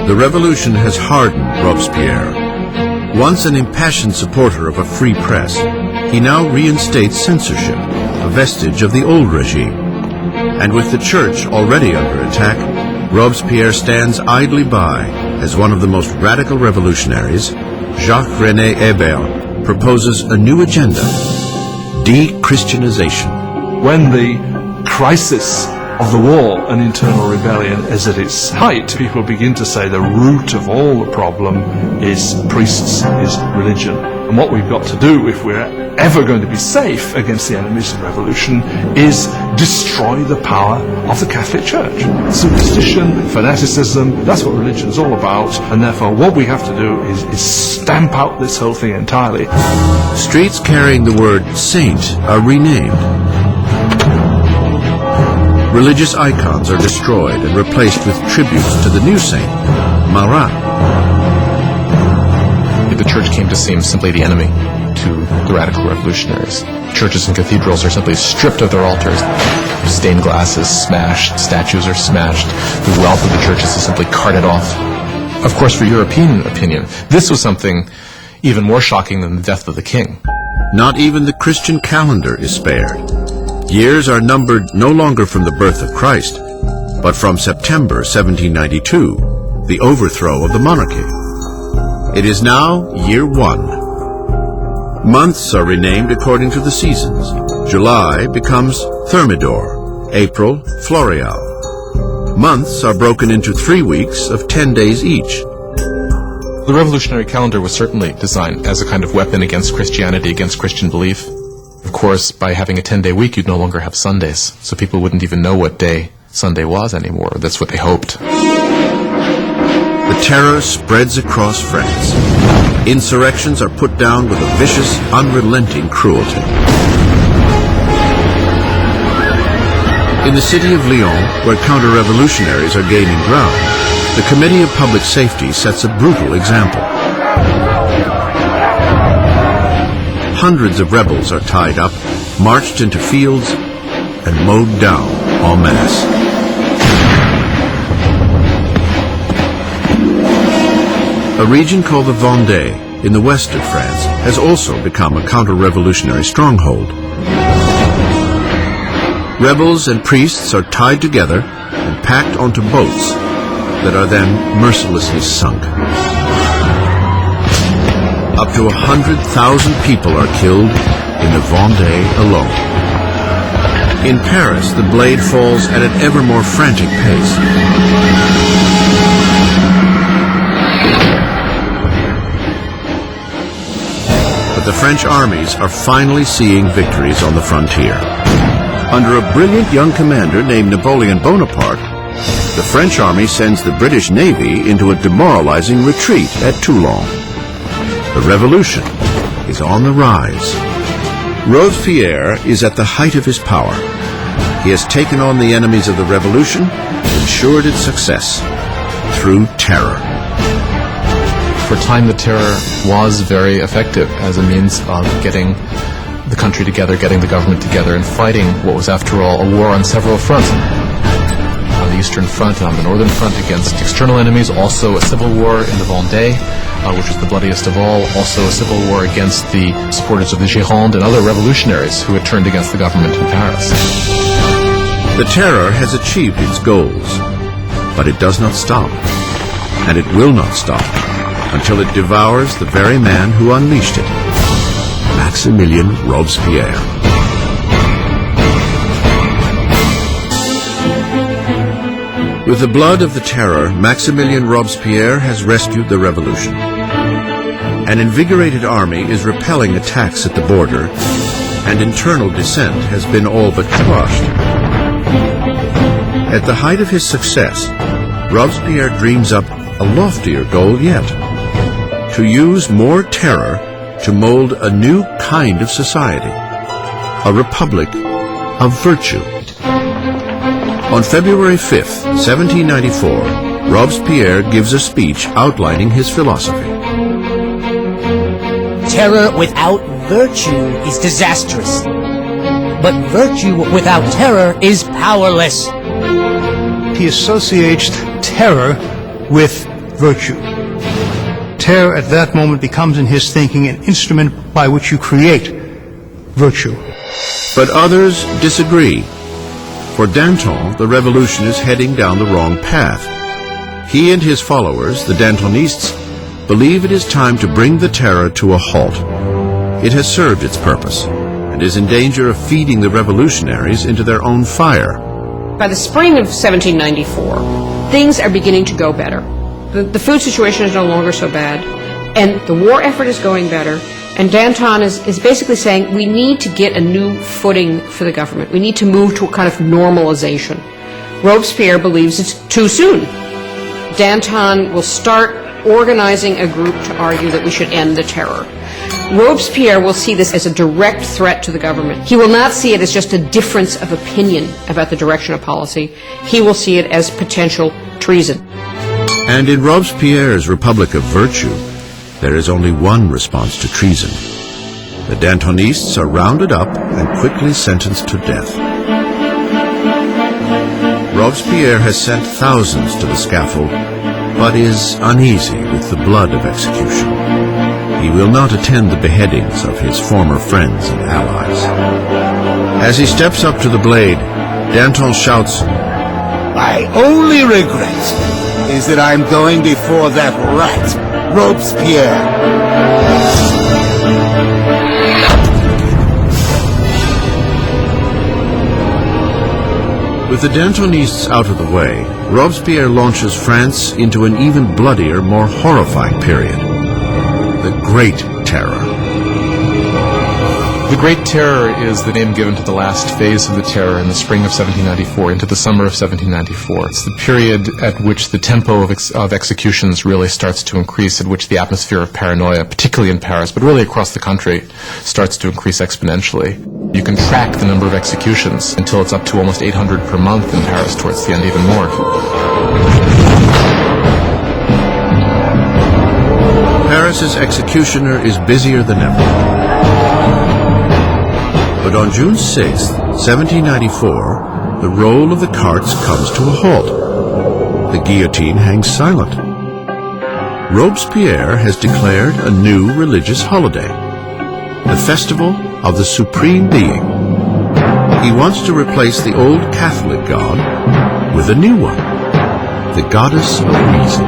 The revolution has hardened Robespierre. Once an impassioned supporter of a free press, he now reinstates censorship, a vestige of the old regime. And with the church already under attack, Robespierre stands idly by as one of the most radical revolutionaries. Jacques-René Hébert proposes a new agenda: de-Christianization. When the crisis of the war and internal rebellion is at its height, people begin to say the root of all the problem is priests, is religion. And what we've got to do, if we're ever going to be safe against the enemies of revolution, is destroy the power of the Catholic Church. Superstition, fanaticism, that's what religion's all about, and therefore what we have to do is stamp out this whole thing entirely. Streets carrying the word saint are renamed. Religious icons are destroyed and replaced with tributes to the new saint, Marat. The church came to seem simply the enemy to the radical revolutionaries. Churches and cathedrals are simply stripped of their altars. Stained glass is smashed, statues are smashed, the wealth of the churches is simply carted off. Of course, for European opinion, this was something even more shocking than the death of the king. Not even the Christian calendar is spared. Years are numbered no longer from the birth of Christ, but from September 1792, the overthrow of the monarchy. It is now year 1. Months are renamed according to the seasons. July becomes Thermidor, April, Floreal. Months are broken into 3 weeks of 10 days each. The revolutionary calendar was certainly designed as a kind of weapon against Christianity, against Christian belief. Of course, by having a 10-day week, you'd no longer have Sundays, so people wouldn't even know what day Sunday was anymore. That's what they hoped. The terror spreads across France. Insurrections are put down with a vicious, unrelenting cruelty. In the city of Lyon, where counter-revolutionaries are gaining ground, the Committee of Public Safety sets a brutal example. Hundreds of rebels are tied up, marched into fields, and mowed down en masse. A region called the Vendée, in the west of France, has also become a counter-revolutionary stronghold. Rebels and priests are tied together and packed onto boats that are then mercilessly sunk. Up to 100,000 people are killed in the Vendée alone. In Paris, the blade falls at an ever more frantic pace. But the French armies are finally seeing victories on the frontier. Under a brilliant young commander named Napoleon Bonaparte, the French army sends the British Navy into a demoralizing retreat at Toulon. The revolution is on the rise. Robespierre is at the height of his power. He has taken on the enemies of the revolution and ensured its success through terror. For a time, the terror was very effective as a means of getting the country together, getting the government together, and fighting what was, after all, a war on several fronts. On the Eastern Front and on the Northern Front against external enemies, also a civil war in the Vendée, which was the bloodiest of all, also a civil war against the supporters of the Gironde and other revolutionaries who had turned against the government in Paris. The terror has achieved its goals, but it does not stop, and it will not stop until it devours the very man who unleashed it, Maximilien Robespierre. With the blood of the terror, Maximilien Robespierre has rescued the revolution. An invigorated army is repelling attacks at the border, and internal dissent has been all but crushed. At the height of his success, Robespierre dreams up a loftier goal yet: to use more terror to mold a new kind of society, a republic of virtue. On February 5th, 1794, Robespierre gives a speech outlining his philosophy. Terror without virtue is disastrous. But virtue without terror is powerless. He associates terror with virtue. Terror at that moment becomes in his thinking an instrument by which you create virtue. But others disagree. For Danton, the revolution is heading down the wrong path. He and his followers, the Dantonists, believe it is time to bring the terror to a halt. It has served its purpose and is in danger of feeding the revolutionaries into their own fire. By the spring of 1794, things are beginning to go better. The food situation is no longer so bad, and the war effort is going better, and Danton is basically saying we need to get a new footing for the government. We need to move to a kind of normalization. Robespierre believes it's too soon. Danton will start organizing a group to argue that we should end the terror. Robespierre will see this as a direct threat to the government. He will not see it as just a difference of opinion about the direction of policy. He will see it as potential treason. And in Robespierre's Republic of Virtue, there is only one response to treason. The Dantonists are rounded up and quickly sentenced to death. Robespierre has sent thousands to the scaffold, but is uneasy with the blood of execution. He will not attend the beheadings of his former friends and allies. As he steps up to the blade, Danton shouts, "My only regret is that I'm going before that rat, Robespierre." With the Dantonists out of the way, Robespierre launches France into an even bloodier, more horrifying period: the Great Terror. The Great Terror is the name given to the last phase of the terror in the spring of 1794 into the summer of 1794. It's the period at which the tempo of executions really starts to increase, at which the atmosphere of paranoia, particularly in Paris, but really across the country, starts to increase exponentially. You can track the number of executions until it's up to almost 800 per month in Paris, towards the end even more. Paris's executioner is busier than ever. But on June 6, 1794, the roll of the carts comes to a halt. The guillotine hangs silent. Robespierre has declared a new religious holiday, the Festival of the Supreme Being. He wants to replace the old Catholic god with a new one, the goddess of reason.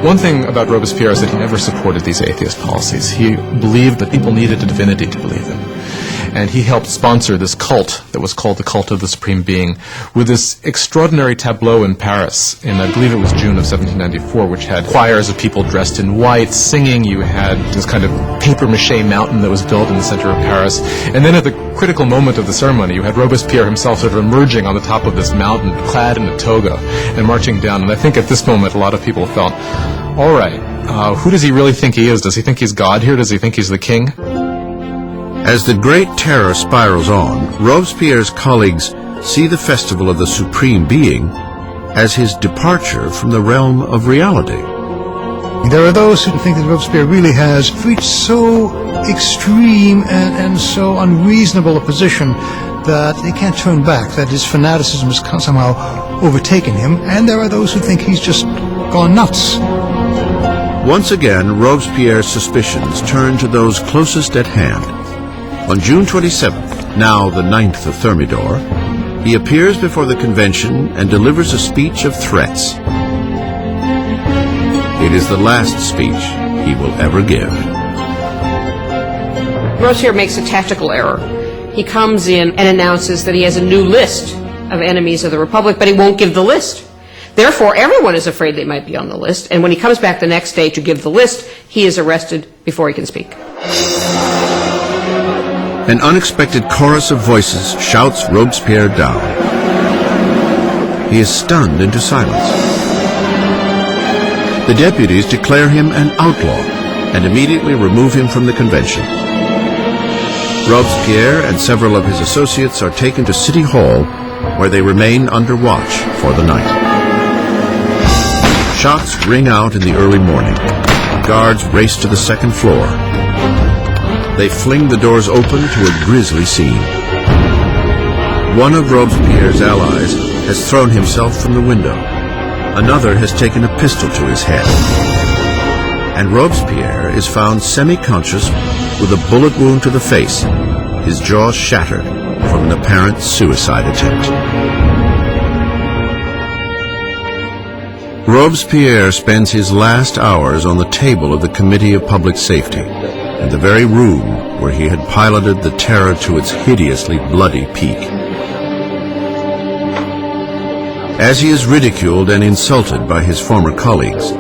One thing about Robespierre is that he never supported these atheist policies. He believed that people needed a divinity to believe in. And he helped sponsor this cult that was called the Cult of the Supreme Being, with this extraordinary tableau in Paris in, I believe it was June of 1794, which had choirs of people dressed in white singing. You had this kind of papier-mâché mountain that was built in the center of Paris. And then at the critical moment of the ceremony, you had Robespierre himself sort of emerging on the top of this mountain, clad in a toga, and marching down. And I think at this moment, a lot of people felt, all right, who does he really think he is? Does he think he's God here? Does he think he's the king? As the Great Terror spirals on, Robespierre's colleagues see the Festival of the Supreme Being as his departure from the realm of reality. There are those who think that Robespierre really has reached so extreme and so unreasonable a position that they can't turn back, that his fanaticism has somehow overtaken him, and there are those who think he's just gone nuts. Once again, Robespierre's suspicions turn to those closest at hand. On June 27th, now the 9th of Thermidor, he appears before the convention and delivers a speech of threats. It is the last speech he will ever give. Robespierre makes a tactical error. He comes in and announces that he has a new list of enemies of the Republic, but he won't give the list. Therefore, everyone is afraid they might be on the list, and when he comes back the next day to give the list, he is arrested before he can speak. An unexpected chorus of voices shouts Robespierre down. He is stunned into silence. The deputies declare him an outlaw and immediately remove him from the convention. Robespierre and several of his associates are taken to City Hall, where they remain under watch for the night. Shots ring out in the early morning. Guards race to the second floor. They fling the doors open to a grisly scene. One of Robespierre's allies has thrown himself from the window. Another has taken a pistol to his head. And Robespierre is found semi-conscious with a bullet wound to the face, his jaw shattered from an apparent suicide attempt. Robespierre spends his last hours on the table of the Committee of Public Safety, in the very room where he had piloted the terror to its hideously bloody peak. As he is ridiculed and insulted by his former colleagues,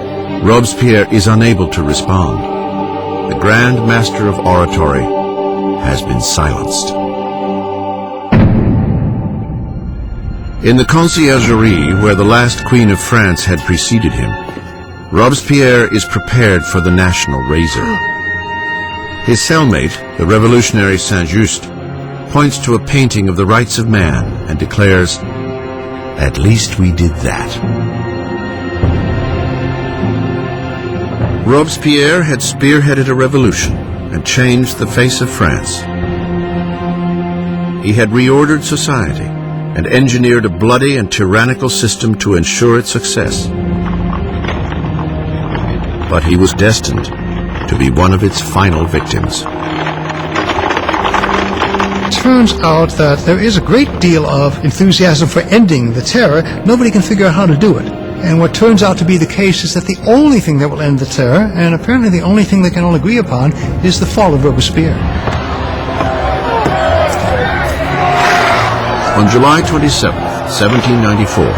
Robespierre is unable to respond. The Grand Master of Oratory has been silenced. In the Conciergerie, where the last Queen of France had preceded him, Robespierre is prepared for the national razor. His cellmate, the revolutionary Saint-Just, points to a painting of the rights of man and declares, "At least we did that." Robespierre had spearheaded a revolution and changed the face of France. He had reordered society and engineered a bloody and tyrannical system to ensure its success. But he was destined to be one of its final victims. Turns out that there is a great deal of enthusiasm for ending the terror. Nobody can figure out how to do it. And what turns out to be the case is that the only thing that will end the terror, and apparently the only thing they can all agree upon, is the fall of Robespierre. On July 27, 1794,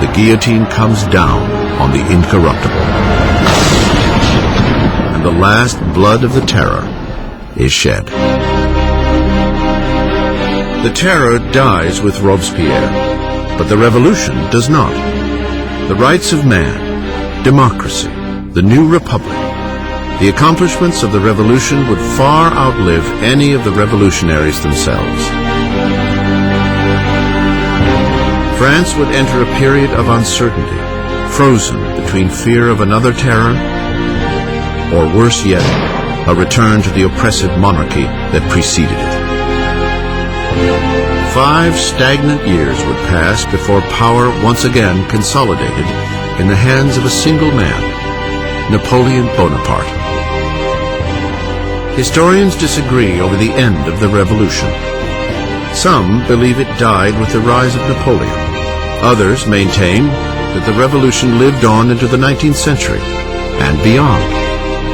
the guillotine comes down on the incorruptible. And the last blood of the terror is shed. The terror dies with Robespierre, but the revolution does not. The rights of man, democracy, the new republic, the accomplishments of the revolution would far outlive any of the revolutionaries themselves. France would enter a period of uncertainty, frozen between fear of another terror, or worse yet, a return to the oppressive monarchy that preceded it. 5 stagnant years would pass before power once again consolidated in the hands of a single man, Napoleon Bonaparte. Historians disagree over the end of the revolution. Some believe it died with the rise of Napoleon. Others maintain that the revolution lived on into the 19th century and beyond.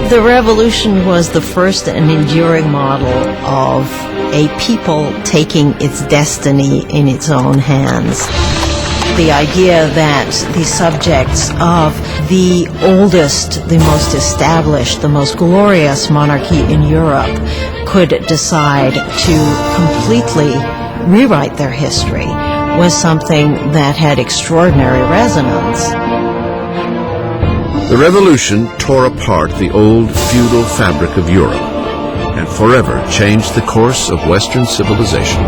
The revolution was the first and enduring model of a people taking its destiny in its own hands. The idea that the subjects of the oldest, the most established, the most glorious monarchy in Europe could decide to completely rewrite their history was something that had extraordinary resonance. The revolution tore apart the old feudal fabric of Europe and forever changed the course of Western civilization.